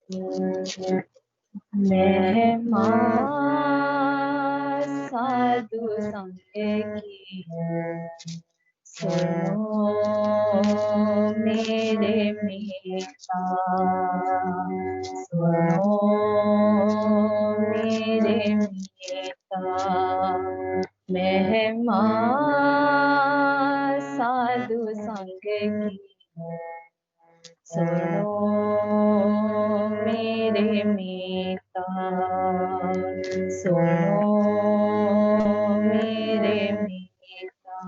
मेहमान साधु संग की सुनो मेरे मीता, सुनो मेरे मीता। मेहमान साधु संग की सुनो मेरे मीता, सुनो मेरे मीता।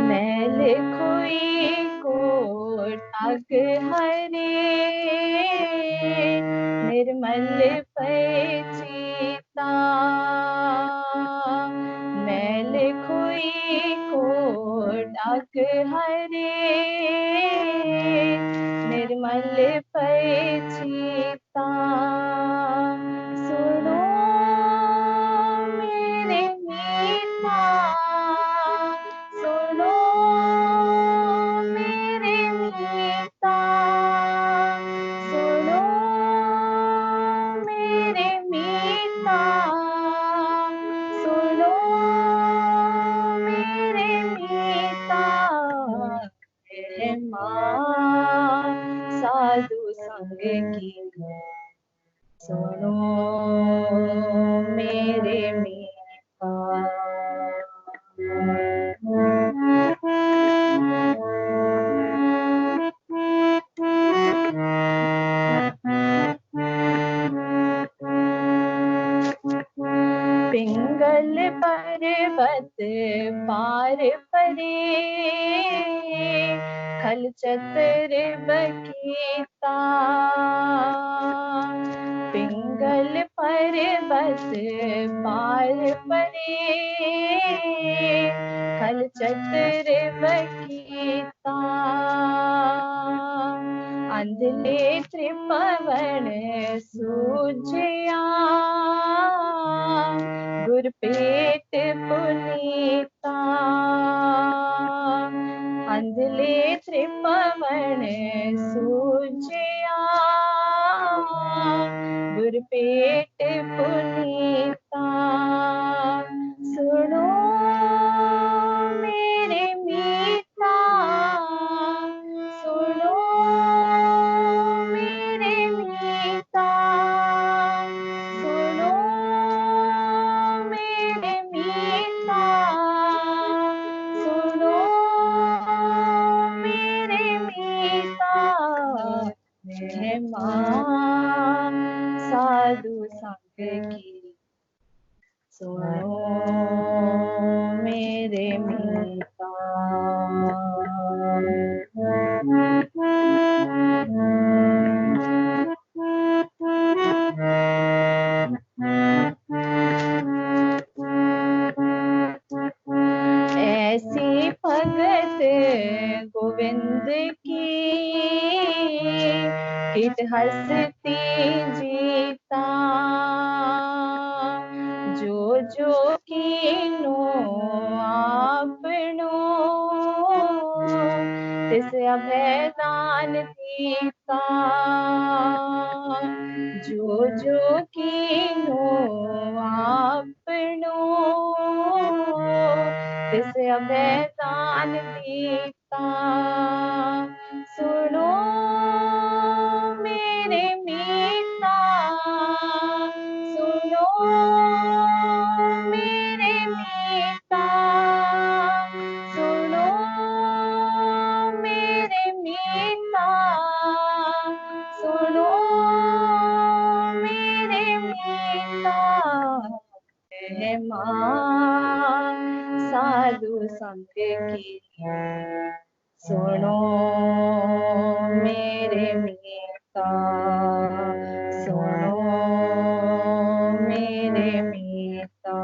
मैल खोई को ताग हरे, निर्मल पैचीता। मैल खोई को ताग हरे, निर्मल पैचीता। सुनो मेरे मीता, सुनो मेरे मीता, सुनो मेरे मीता, सुनो मेरे मीता। मेहमान साधु संग की सुनो मेरे मीता। पिंगल पर्वत पार परे, खल चतर बकीता। पिंगल पर्वत पार परे, खल चतर बकीता। अंधले त्रिपवन सूझया, गुरपेट पुनीता। अंधले त्रिपवन सूझया, गुरपेट पुनीता। सुनो मेरे मीता, सुनो मेरे मीता, सुनो मेरे मीता, सुनो मेरे मीता। मेहमान साधु संग की सुनो मेरे मीता। ऐसी भगत गोविंद की हित हंसती जीता। जो जो कीनो आपनो, तिस अभय दान दीता। जो जो कीनो आपनो, तिस अभय दान दीता। सुनो मेरे मीता, सुनो मेरे मीता, सुनो मेरे मीता, सुनो मेरे मीता। मेहमान साधु संग की सुनो मेरे मीता, सुनो मेरे मीता।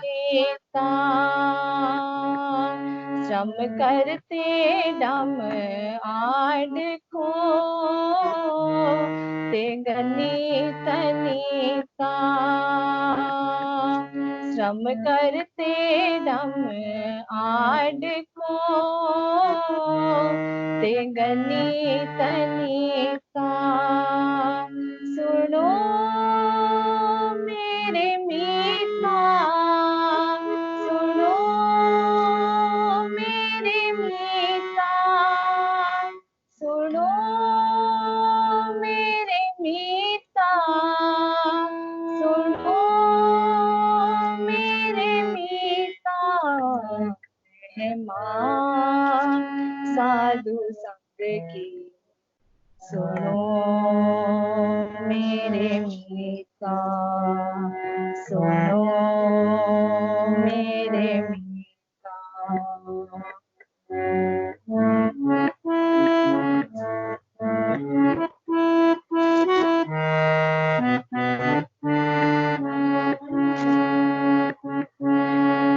नीता श्रम करते डम आड को ते गनीत नीता श्रम करते डम आड को ते गनीत नीता सुनो मेरे मीता सुनो मेरे मीता सुनो मेरे मीता सुनो मेरे मीता माँ साधु संग की सुनो मेरे मीता सुनो मेरे मीता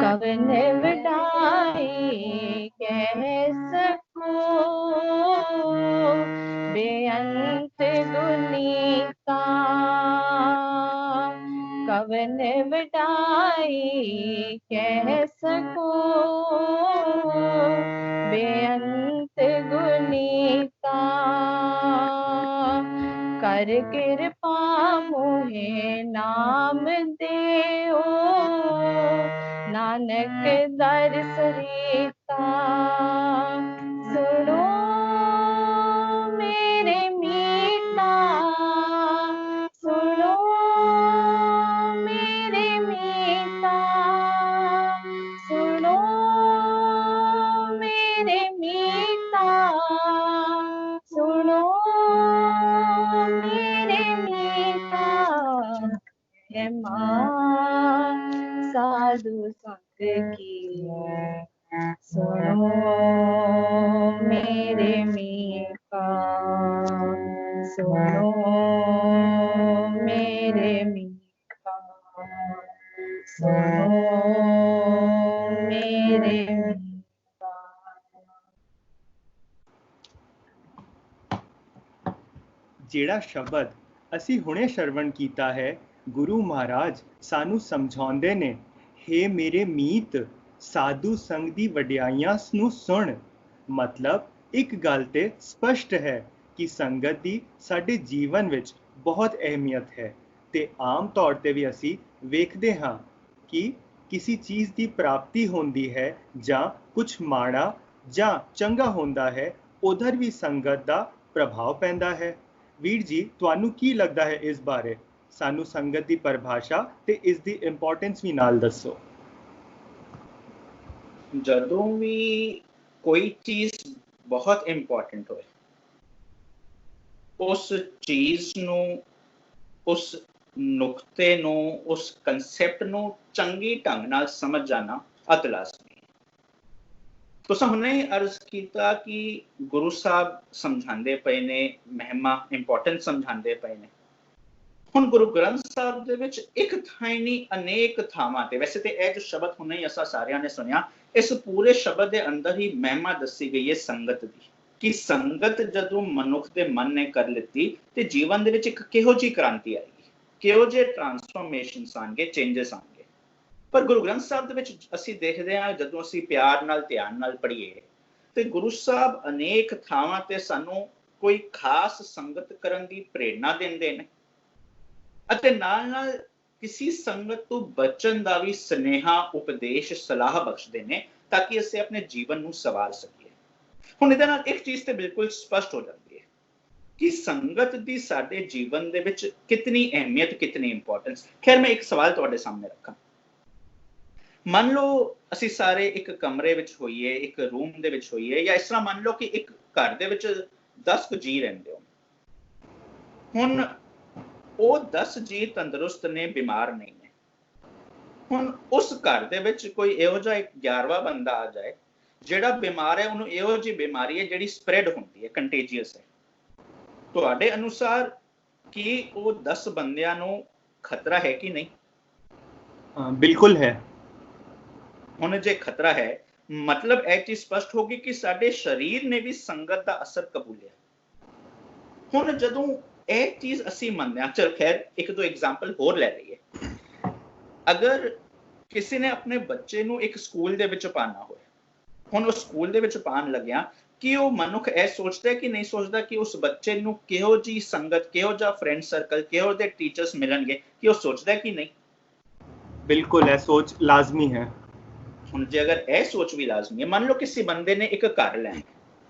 कवन वडाई कह सको बेअंत गुनीता कवन वडाई कह सको बेअंत गुनीता कर कृपा मोहे नाम देओ नानक दर सरीता सुनो मेरे मीता सुनो मेरे मीता सुनो मेरे मीता सुनो मेरे मीता है माँ साधु संग की सुनो मेरे मीता सुनो मेरे मीता सुनो मेरे मीता। ਜਿਹੜਾ ਸ਼ਬਦ ਅਸੀਂ ਹੁਣੇ ਸ਼ਰਵਣ ਕੀਤਾ ਹੈ ਗੁਰੂ ਮਹਾਰਾਜ ਸਾਨੂੰ ਸਮਝਾਉਂਦੇ ਨੇ ਹੇ ਮੇਰੇ ਮੀਤ ਸਾਧੂ ਸੰਗ ਦੀ ਵਡਿਆਈਆਂ ਨੂੰ ਸੁਣ ਮਤਲਬ ਇੱਕ ਗੱਲ ਤੇ ਸਪਸ਼ਟ ਹੈ ਕਿ ਸੰਗਤ ਦੀ ਸਾਡੇ ਜੀਵਨ ਵਿੱਚ ਬਹੁਤ ਅਹਿਮੀਅਤ ਹੈ ਤੇ ਆਮ ਤੌਰ ਤੇ ਵੀ ਅਸੀਂ ਵੇਖਦੇ ਹਾਂ ਕਿ ਕਿਸੇ ਚੀਜ਼ ਦੀ ਪ੍ਰਾਪਤੀ ਹੁੰਦੀ ਹੈ ਜਾਂ ਕੁਝ ਮਾੜਾ ਜਾਂ ਚੰਗਾ ਹੁੰਦਾ ਹੈ ਉਧਰ ਵੀ ਸੰਗਤ ਦਾ ਪ੍ਰਭਾਵ ਪੈਂਦਾ ਹੈ। ਵੀਰ ਜੀ ਤੁਹਾਨੂੰ ਕੀ ਲੱਗਦਾ ਹੈ ਇਸ ਬਾਰੇ ਸਾਨੂੰ ਸੰਗਤ ਦੀ ਪਰਿਭਾਸ਼ਾ ਤੇ ਇਸ ਦੀ ਇੰਪੋਰਟੈਂਸ ਵੀ ਨਾਲ ਦੱਸੋ। ਜਦੋਂ ਵੀ ਕੋਈ ਚੀਜ਼ ਬਹੁਤ ਇੰਪੋਰਟੈਂਟ ਹੋਏ ਉਸ ਚੀਜ਼ ਨੂੰ ਉਸ ਨੁਕਤੇ ਨੂੰ ਉਸ ਕਨਸੈਪਟ ਨੂੰ ਚੰਗੀ ਢੰਗ ਨਾਲ ਸਮਝ ਜਾਣਾ ਅਤਿ ਲਾਜ਼ਮੀ ਹੈ। ਤੁਸੀਂ ਹੁਣੇ ਅਰਜ਼ ਕੀਤਾ ਕਿ ਗੁਰੂ ਸਾਹਿਬ ਸਮਝਾਉਂਦੇ ਪਏ ਨੇ ਮਹਿਮਾ ਇੰਪੋਰਟੈਂਸ ਸਮਝਾਉਂਦੇ ਪਏ ਨੇ। ਹੁਣ ਗੁਰੂ ਗ੍ਰੰਥ ਸਾਹਿਬ ਦੇ ਵਿੱਚ ਇੱਕ ਥਾਂ ਨਹੀਂ ਅਨੇਕ ਥਾਵਾਂ ਤੇ ਵੈਸੇ ਤੇ ਇਹ ਜੋ ਸ਼ਬਦ ਹੁਣੇ ਅਸਾਂ ਸਾਰਿਆਂ ਨੇ ਸੁਣਿਆ ਇਸ ਪੂਰੇ ਸ਼ਬਦ ਦੇ ਅੰਦਰ ਹੀ ਮਹਿਮਾ ਦੱਸੀ ਗਈ ਹੈ ਸੰਗਤ ਦੀ ਕਿ ਸੰਗਤ ਜਦੋਂ ਮਨੁੱਖ ਦੇ ਮਨ ਨੇ ਕਰ ਲਿੱਤੀ ਤੇ ਜੀਵਨ ਦੇ ਵਿੱਚ ਇੱਕ ਕਿਹੋ ਜਿਹੀ ਕ੍ਰਾਂਤੀ ਆਏਗੀ ਕਿਹੋ ਜਿਹੇ ਟਰਾਂਸਫੋਰਮੇਸ਼ਨਸ ਆਉਣਗੇ ਚੇਂਜਸ ਆਉਣਗੇ। ਪਰ ਗੁਰੂ ਗ੍ਰੰਥ ਸਾਹਿਬ ਦੇ ਵਿੱਚ ਅਸੀਂ ਦੇਖਦੇ ਹਾਂ ਜਦੋਂ ਅਸੀਂ ਪਿਆਰ ਨਾਲ ਧਿਆਨ ਨਾਲ ਪੜ੍ਹੀਏ ਤੇ ਗੁਰੂ ਸਾਹਿਬ ਅਨੇਕ ਥਾਵਾਂ ਤੇ ਸਾਨੂੰ ਕੋਈ ਖਾਸ ਸੰਗਤ ਕਰਨ ਦੀ ਪ੍ਰੇਰਨਾ ਦਿੰਦੇ ਨੇ ਅਤੇ ਨਾਲ ਨਾਲ ਕਿਸੇ ਸੰਗਤ ਤੋਂ ਬਚਣ ਦਾ ਵੀ ਸੁਨੇਹਾ ਉਪਦੇਸ਼ ਸਲਾਹ ਬਖਸ਼ਦੇ ਨੇ ਤਾਂ ਕਿ ਅਸੀਂ ਆਪਣੇ ਜੀਵਨ ਨੂੰ ਸਵਾਰ ਸਕੀਏ। ਹੁਣ ਇਹਦੇ ਨਾਲ ਇੱਕ ਚੀਜ਼ ਤੇ ਬਿਲਕੁਲ ਸਪਸ਼ਟ ਹੋ ਜਾਂਦੀ ਹੈ ਕਿ ਸੰਗਤ ਦੀ ਸਾਡੇ ਜੀਵਨ ਦੇ ਵਿੱਚ ਕਿਤਨੀ ਅਹਿਮੀਅਤ ਕਿਤਨੀ ਇੰਪੋਰਟੈਂਸ। ਖੈਰ ਮੈਂ ਇੱਕ ਸਵਾਲ ਤੁਹਾਡੇ ਸਾਹਮਣੇ ਰੱਖਾਂ। ਮੰਨ ਲਓ ਅਸੀਂ ਸਾਰੇ ਇੱਕ ਕਮਰੇ ਵਿੱਚ ਹੋਈਏ ਇੱਕ ਰੂਮ ਦੇ ਵਿੱਚ ਹੋਈਏ ਜਾਂ ਇਸ ਤਰ੍ਹਾਂ ਮੰਨ ਲਓ ਕਿ ਇੱਕ ਘਰ ਦੇ ਵਿੱਚ 10 ਜੀ ਰਹਿੰਦੇ ਹੋ। ਹੁਣ ਉਹ 10 ਜੀ ਤੰਦਰੁਸਤ ਨੇ ਬਿਮਾਰ ਨਹੀਂ ਨੇ। ਹੁਣ ਉਸ ਘਰ ਦੇ ਵਿੱਚ ਕੋਈ ਇਹੋ ਜਿਹਾ 11ਵਾਂ ਬੰਦਾ ਆ ਜਾਏ ਜਿਹੜਾ ਬਿਮਾਰ ਹੈ ਉਹਨੂੰ ਇਹੋ ਜਿਹੀ ਬਿਮਾਰੀ ਹੈ ਜਿਹੜੀ ਸਪਰੈਡ ਹੁੰਦੀ ਹੈ ਕੰਟੇਜੀਅਸ ਹੈ। ਤੁਹਾਡੇ ਅਨੁਸਾਰ ਕੀ ਉਹ 10 ਬੰਦਿਆਂ ਨੂੰ ਖਤਰਾ ਹੈ ਕਿ ਨਹੀਂ? ਬਿਲਕੁਲ ਹੈ। ਹੁਣ ਜੇ ਖਤਰਾ ਹੈ ਮਤਲਬ ਇਹ ਚੀਜ਼ ਸਪਸ਼ਟ ਹੋ ਗਈ ਕਿ ਸਾਡੇ ਸਰੀਰ ਨੇ ਵੀ ਸੰਗਤ ਦਾ ਅਸਰ ਕਬੂਲਿਆ। ਹੁਣ ਜਦੋਂ ਇਹ ਚੀਜ਼ ਅਸੀਂ ਮੰਨਦੇ ਹਾਂ, ਚਲ ਖੈਰ ਇੱਕ ਦੋ ਐਗਜ਼ਾਮਪਲ ਹੋਰ ਲੈ ਲਈਏ। ਅਗਰ ਕਿਸੇ ਨੇ ਆਪਣੇ ਬੱਚੇ ਨੂੰ ਇੱਕ ਸਕੂਲ ਦੇ ਵਿੱਚ ਪਾਣਾ ਹੋਇਆ, ਹੁਣ ਉਹ ਸਕੂਲ ਦੇ ਵਿੱਚ ਪਾਣ ਲੱਗਿਆ ਕਿ ਉਹ ਮਨੁੱਖ ਇਹ ਸੋਚਦਾ ਕਿ ਨਹੀਂ ਸੋਚਦਾ ਕਿ ਉਸ ਬੱਚੇ ਨੂੰ ਕਿਹੋ ਜੀ ਸੰਗਤ, ਕਿਹੋ ਜਿਹਾ ਫਰੈਂਡ ਸਰਕਲ, ਕਿਹੋ ਜਿਹੇ ਟੀਚਰਸ ਮਿਲਣਗੇ, ਕਿ ਉਹ ਸੋਚਦਾ ਕਿ ਨਹੀਂ? ਬਿਲਕੁਲ ਇਹ ਸੋਚ ਲਾਜ਼ਮੀ ਹੈ। ਹੁਣ ਜੇ ਅਗਰ ਇਹ ਸੋਚ ਵੀ ਲਾਜ਼ਮੀ ਹੈ, ਮੰਨ ਲਓ ਕਿਸੇ ਬੰਦੇ ਨੇ ਇੱਕ ਘਰ ਲੈਣਾ,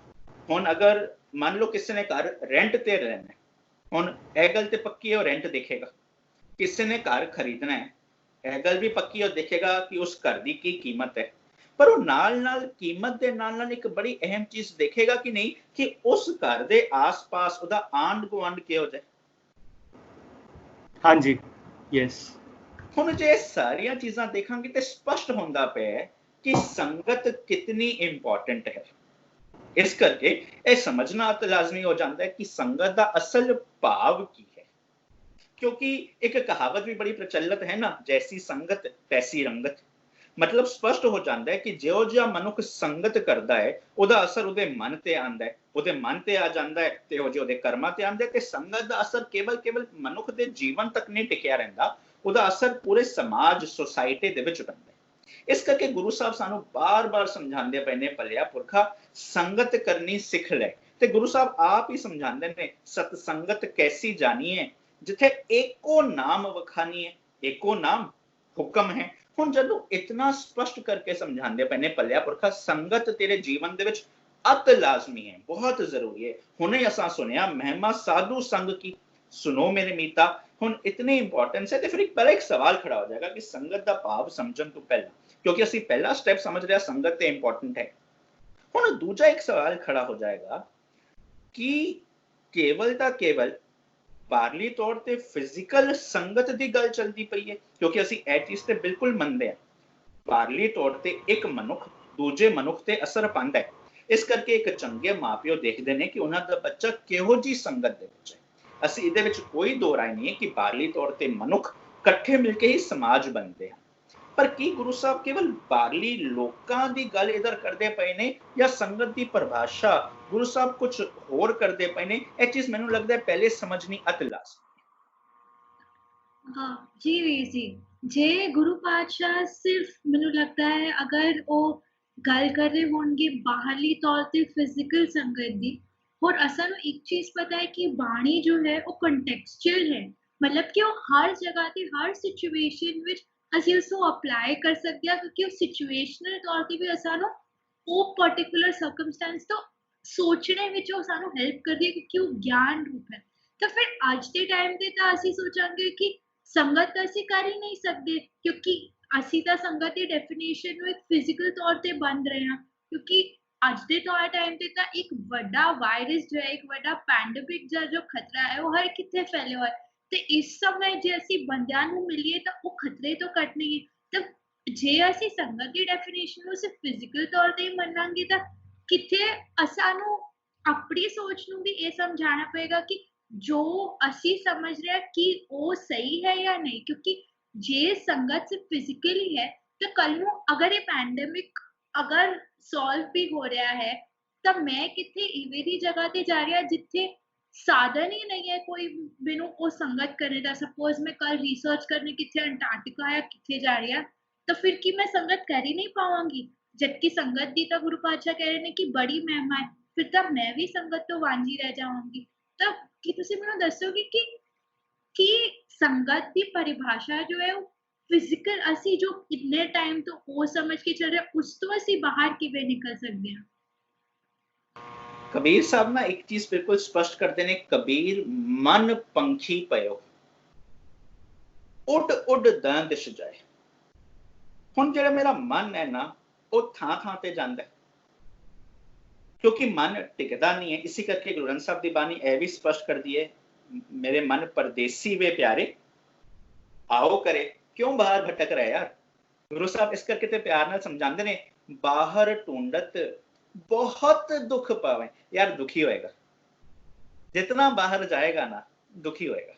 ਹੁਣ ਅਗਰ ਮੰਨ ਲਓ ਕਿਸੇ ਨੇ ਘਰ ਰੈਂਟ ਤੇ ਰਹਿਣਾ, ਹੁਣ ਇਹ ਗੱਲ ਤੇ ਪੱਕੀ ਹੈ ਉਹ ਰੈਂਟ ਦੇਖੇਗਾ। ਕਿਸੇ ਨੇ ਘਰ ਖਰੀਦਣਾ ਹੈ, ਇਹ ਗੱਲ ਵੀ ਪੱਕੀ ਉਹ ਦੇਖੇਗਾ ਕਿ ਉਸ ਘਰ ਦੀ ਕੀ ਕੀਮਤ ਹੈ। ਪਰ ਉਹ ਨਾਲ ਕੀਮਤ ਦੇ ਨਾਲ ਇੱਕ ਬੜੀ ਅਹਿਮ ਚੀਜ਼ ਦੇਖੇਗਾ ਕਿ ਨਹੀਂ, ਕਿ ਉਸ ਘਰ ਦੇ ਆਸ-ਪਾਸ ਉਹਦਾ ਆਂਢ ਗੁਆਂਢ ਕਿਹੋ ਜਿਹਾ। ਹਾਂਜੀ, ਯੈਸ। ਹੁਣ ਜੇ ਸਾਰੀਆਂ ਚੀਜ਼ਾਂ ਦੇਖਾਂਗੇ ਤੇ ਸਪਸ਼ਟ ਹੁੰਦਾ ਪਿਆ ਕਿ ਸੰਗਤ ਕਿਤਨੀ ਇੰਪੋਰਟੈਂਟ ਹੈ। ਇਸ ਕਰਕੇ ਇਹ ਸਮਝਣਾ ਤਾਂ ਲਾਜ਼ਮੀ ਹੋ ਜਾਂਦਾ ਹੈ ਕਿ ਸੰਗਤ ਦਾ ਅਸਲ ਭਾਵ ਕੀ ਹੈ। ਕਿਉਂਕਿ ਇੱਕ ਕਹਾਵਤ ਵੀ ਬੜੀ ਪ੍ਰਚਲਿਤ ਹੈ ਨਾ, ਜੈਸੀ ਸੰਗਤ ਤੈਸੀ ਰੰਗਤ। ਮਤਲਬ ਸਪਸ਼ਟ ਹੋ ਜਾਂਦਾ ਹੈ ਕਿ ਜਿਹੋ ਜਿਹਾ ਮਨੁੱਖ ਸੰਗਤ ਕਰਦਾ ਹੈ ਉਹਦਾ ਅਸਰ ਉਹਦੇ ਮਨ ਤੇ ਆਉਂਦਾ ਹੈ, ਉਹਦੇ ਮਨ ਤੇ ਆ ਜਾਂਦਾ ਹੈ ਤੇ ਉਹ ਉਹਦੇ ਕਰਮਾਂ ਤੇ ਆਉਂਦਾ ਹੈ। ਤੇ ਸੰਗਤ ਦਾ ਅਸਰ ਕੇਵਲ ਮਨੁੱਖ ਦੇ ਜੀਵਨ ਤੱਕ ਨਹੀਂ ਟਿਕਿਆ ਰਹਿੰਦਾ, ਉਹਦਾ ਅਸਰ ਪੂਰੇ ਸਮਾਜ, ਸੁਸਾਇਟੀ ਦੇ ਵਿੱਚ ਪੈਂਦਾ ਹੈ। ਇਸ ਕਰਕੇ ਗੁਰੂ ਸਾਹਿਬ ਸਾਨੂੰ ਬਾਰ-ਬਾਰ ਸਮਝਾਉਂਦੇ ਪਏ ਨੇ, ਭਲਿਆ ਪੁਰਖਾ ਸੰਗਤ ਕਰਨੀ ਸਿੱਖ ਲੈ। ਤੇ ਗੁਰੂ ਸਾਹਿਬ ਆਪ ਹੀ ਸਮਝਾਉਂਦੇ ਨੇ, ਸਤ ਸੰਗਤ ਕੈਸੀ ਜਾਣੀਏ ਜਿੱਥੇ ਏਕੋ ਨਾਮ ਵਖਾਨੀਏ। ਏਕੋ ਨਾਮ ਹੁਕਮ ਹੈ। ਹੁਣ ਜਦੋਂ ਇਤਨਾ ਸਪਸ਼ਟ ਕਰਕੇ ਸਮਝਾਉਂਦੇ ਪਏ ਨੇ, ਭਲਿਆ ਪੁਰਖਾ ਸੰਗਤ ਤੇਰੇ ਜੀਵਨ ਦੇ ਵਿੱਚ ਅਤ ਲਾਜ਼ਮੀ ਹੈ, ਬਹੁਤ ਜ਼ਰੂਰੀ ਹੈ। ਹੁਣੇ ਅਸਾਂ ਸੁਣਿਆ ਮਹਿਮਾ ਸਾਧੂ ਸੰਗ ਕੀ, ਸੁਣੋ ਮੇਰੇ ਮੀਤਾ। ਹੁਣ ਇਤਨੀ ਇੰਪੋਰਟੈਂਸ ਹੈ ਤੇ ਫਿਰ ਪਹਿਲਾ ਇੱਕ ਸਵਾਲ ਖੜਾ ਹੋ ਜਾਏਗਾ ਕਿ ਸੰਗਤ ਦਾ ਭਾਵ ਸਮਝਣ ਤੋਂ ਪਹਿਲਾਂ, ਕਿਉਂਕਿ ਅਸੀਂ ਪਹਿਲਾ ਸਟੈਪ ਸਮਝ ਰਿਹਾ ਸੰਗਤ ਤੇ ਇੰਪੋਰਟੈਂਟ ਹੈ। ਹੁਣ ਦੂਜਾ ਇੱਕ ਸਵਾਲ ਖੜਾ ਹੋ ਜਾਏਗਾ ਕਿ ਕੇਵਲ ਤਾਂ ਕੇਵਲ ਬਾਹਰਲੀ ਤੌਰ ਤੇ ਫਿਜ਼ੀਕਲ ਸੰਗਤ ਦੀ ਗੱਲ ਚੱਲਦੀ ਪਈ ਹੈ, ਕਿਉਂਕਿ ਅਸੀਂ ਇਹ ਚੀਜ਼ ਤੇ ਬਿਲਕੁਲ ਮੰਨਦੇ ਹਾਂ ਬਾਹਰਲੀ ਤੌਰ ਤੇ ਇੱਕ ਮਨੁੱਖ ਦੂਜੇ ਮਨੁੱਖ ਤੇ ਅਸਰ ਪਾਉਂਦਾ ਹੈ। ਇਸ ਕਰਕੇ ਇੱਕ ਚੰਗੇ ਮਾਪਿਓ ਦੇਖਦੇ ਨੇ ਕਿ ਉਹਨਾਂ ਦਾ ਬੱਚਾ ਕਿਹੋ ਜੀ ਸੰਗਤ ਦੇ ਵਿੱਚ ਹੈ। ਅਸੀਂ ਇਹਦੇ ਵਿੱਚ ਕੋਈ ਦੋ ਰਾਏ ਨਹੀਂ ਹੈ ਕਿ ਬਾਹਰਲੀ ਤੌਰ ਤੇ ਮਨੁੱਖ ਇਕੱਠੇ ਮਿਲ ਕੇ ਹੀ ਸਮਾਜ ਬਣਦੇ ਹਨ। ਪਰ ਕੀ ਗੁਰੂ ਸਾਹਿਬ ਕੇਵਲ ਬਾਹਰਲੀ ਲੋਕਾਂ ਦੀ ਗੱਲ ਇਧਰ ਕਰਦੇ ਪਏ ਨੇ ਜਾਂ ਸੰਗਤ ਦੀ ਪਰਿਭਾਸ਼ਾ ਗੁਰੂ ਸਾਹਿਬ ਕੁਝ ਹੋਰ ਕਰਦੇ ਪਏ ਨੇ? ਇਹ ਚੀਜ਼ ਮੈਨੂੰ ਲੱਗਦਾ ਹੈ ਪਹਿਲੇ ਸਮਝਣੀ ਅਤ ਲਾਜ਼ਮੀ। हाँ जी ਵੀਰ ਜੀ, ਜੇ ਗੁਰੂ ਪਾਤਸ਼ਾਹ ਸਿਰਫ ਮੈਨੂੰ ਲੱਗਦਾ ਹੈ ਅਗਰ ਉਹ ਗੱਲ ਕਰ ਰਹੇ ਹੋਣਗੇ ਬਾਹਰਲੀ ਤੌਰ ਤੇ ਫਿਜ਼ੀਕਲ ਸੰਗਤ ਦੀ, ਹੋਰ ਅਸਾਂ ਨੂੰ ਇੱਕ ਚੀਜ਼ ਪਤਾ ਹੈ ਕਿ ਬਾਣੀ ਜੋ ਹੈ ਉਹ ਕੰਟੈਕਸਚੁਅਲ ਹੈ। ਮਤਲਬ ਕਿ ਉਹ ਹਰ ਜਗ੍ਹਾ ਤੇ ਹਰ ਸਿਚੁਏਸ਼ਨ ਵਿੱਚ ਅਸੀਂ ਉਸ ਨੂੰ ਅਪਲਾਈ ਕਰ ਸਕਦੇ ਹਾਂ, ਕਿਉਂਕਿ ਉਹ ਸਿਚੁਏਸ਼ਨਲ ਤੌਰ ਤੇ ਵੀ ਅਸਾਂ ਨੂੰ ਉਹ ਪਰਟੀਕੁਲਰ ਸਰਕਮਸਟੈਂਸ ਤੋਂ ਸੋਚਣੇ ਵਿੱਚ ਉਹ ਸਾਨੂੰ ਹੈਲਪ ਕਰਦੀ ਹੈ, ਕਿਉਂਕਿ ਉਹ ਗਿਆਨ ਰੂਪ ਹੈ। ਤਾਂ ਫਿਰ ਅੱਜ ਦੇ ਟਾਈਮ ਤੇ ਤਾਂ ਅਸੀਂ ਸੋਚਾਂਗੇ ਕਿ ਸੰਗਤ ਤਾਂ ਅਸੀਂ ਕਰ ਹੀ ਨਹੀਂ ਸਕਦੇ, ਕਿਉਂਕਿ ਅਸੀਂ ਤਾਂ ਸੰਗਤ ਦੀ ਡੈਫੀਨੇਸ਼ਨ ਨੂੰ ਇੱਕ ਫਿਜ਼ੀਕਲ ਤੌਰ ਤੇ ਬੰਦ ਰਹੇ ਹਾਂ। ਕਿਉਂਕਿ ਅੱਜ ਦੇ ਟਾਈਮ ਤੇ ਤਾਂ ਇੱਕ ਵੱਡਾ ਵਾਇਰਸ ਜੋ ਹੈ, ਇੱਕ ਵੱਡਾ ਪੈਂਡੇਮਿਕ ਜੋ ਖਤਰਾ ਹੈ ਉਹ ਹਰ ਕਿੱਥੇ ਫੈਲਿਆ ਹੋਇਆ ਹੈ। ਤੇ ਇਸ ਸਮੇਂ ਜੇ ਅਸੀਂ ਬੰਦਿਆਂ ਨੂੰ ਮਿਲੀਏ ਤਾਂ ਉਹ ਖਤਰੇ ਤੋਂ ਘੱਟ ਨਹੀਂ ਹੈ। ਤਾਂ ਜੇ ਅਸੀਂ ਸੰਗਤ ਦੀ ਡੈਫੀਨੇਸ਼ਨ ਨੂੰ ਸਿਰਫ ਫਿਜ਼ੀਕਲ ਤੌਰ ਤੇ ਹੀ ਮੰਨਾਂਗੇ ਤਾਂ ਕਿੱਥੇ ਸਾਨੂੰ ਆਪਣੀ ਸੋਚ ਨੂੰ ਵੀ ਇਹ ਸਮਝਾਉਣਾ ਪਏਗਾ ਕਿ ਜੋ ਅਸੀਂ ਸਮਝ ਰਹੇ ਹਾਂ ਕਿ ਉਹ ਸਹੀ ਹੈ ਜਾਂ ਨਹੀਂ। ਕਿਉਂਕਿ ਜੇ ਸੰਗਤ ਸਿਰਫ ਫਿਜ਼ੀਕਲੀ ਹੈ ਤਾਂ ਕੱਲ ਨੂੰ ਅਗਰ ਇਹ ਪੈਂਡੇਮਿਕ ਅਗਰ ਸੋਲਵ ਵੀ ਹੋ ਰਿਹਾ ਹੈ ਤਾਂ ਮੈਂ ਕਿੱਥੇ ਇਵੇਂ ਦੀ ਜਗ੍ਹਾ ਤੇ ਜਾ ਰਿਹਾ ਜਿੱਥੇ ਸਾਧਨ ਹੀ ਨਹੀਂ ਹੈ ਕੋਈ ਮੈਨੂੰ ਉਹ ਸੰਗਤ ਕਰਨੇ ਦਾ। ਸਪੋਜ਼ ਮੈਂ ਕੱਲ ਰਿਸਰਚ ਕਰਨੇ ਕਿੱਥੇ ਅੰਟਾਰਕਟਿਕਾ ਜਾਂ ਕਿੱਥੇ ਜਾ ਰਹੀ ਹਾਂ ਤਾਂ ਫਿਰ ਕੀ ਮੈਂ ਸੰਗਤ ਕਰ ਹੀ ਨਹੀਂ ਪਾਵਾਂਗੀ? ਜਦਕਿ ਸੰਗਤ ਦੀ ਤਾਂ ਗੁਰੂ ਪਾਤਸ਼ਾਹ ਕਹਿ ਰਹੇ ਨੇ ਕਿ ਬੜੀ ਮਹਿਮਾ ਹੈ, ਫਿਰ ਤਾਂ ਮੈਂ ਵੀ ਸੰਗਤ ਤੋਂ ਵਾਂਝੀ ਰਹਿ ਜਾਵਾਂਗੀ। ਤਾਂ ਕੀ ਤੁਸੀਂ ਮੈਨੂੰ ਦੱਸੋਗੇ ਕਿ ਸੰਗਤ ਦੀ ਪਰਿਭਾਸ਼ਾ ਜੋ ਹੈ ਉਹ ਫਿਜ਼ੀਕਲ ਅਸੀਂ ਜੋ ਕਿੰਨੇ ਟਾਈਮ ਤੋਂ ਉਹ ਸਮਝ ਕੇ ਚੱਲ ਰਹੇ ਉਸ ਤੋਂ ਅਸੀਂ ਬਾਹਰ ਕਿਵੇਂ ਨਿਕਲ ਸਕਦੇ ਹਾਂ? ਕਬੀਰ ਸਾਹਿਬ ਨਾ ਇੱਕ ਚੀਜ਼ ਬਿਲਕੁਲ ਸਪਸ਼ਟ ਕਰਦੇ ਨੇ, ਕਬੀਰ ਮਨ ਪੰਖੀ ਪਇਓ ਉੱਡ ਉੱਡ ਦਿਸ਼ ਜਾਏ। ਹੁਣ ਜਿਹੜਾ ਮੇਰਾ ਮਨ ਹੈ ਨਾ ਉਹ ਥਾਂ ਥਾਂ ਤੇ ਜਾਂਦਾ ਹੈ, ਕਿਉਂਕਿ ਮਨ ਟਿਕਦਾ ਨਹੀਂ ਹੈ। ਇਸੇ ਕਰਕੇ ਗੁਰੂ ਗ੍ਰੰਥ ਸਾਹਿਬ ਦੀ ਬਾਣੀ ਇਹ ਵੀ ਸਪਸ਼ਟ ਕਰਦੀ ਹੈ, ਮੇਰੇ ਮਨ ਪਰਦੇਸੀ ਵੇ ਪਿਆਰੇ ਆਓ ਕਰੇ, ਕਿਉਂ ਬਾਹਰ ਭਟਕ ਰਿਹਾ ਯਾਰ। ਗੁਰੂ ਸਾਹਿਬ ਇਸ ਕਰਕੇ ਤੇ ਪਿਆਰ ਨਾਲ ਸਮਝਾਉਂਦੇ ਨੇ, ਬਾਹਰ ਢੂੰਡਤ ਬਹੁਤ ਦੁੱਖ ਪਾਵੇ। ਯਾਰ ਦੁਖੀ ਹੋਏਗਾ, जितना बाहर जाएगा ना दुखी होएगा।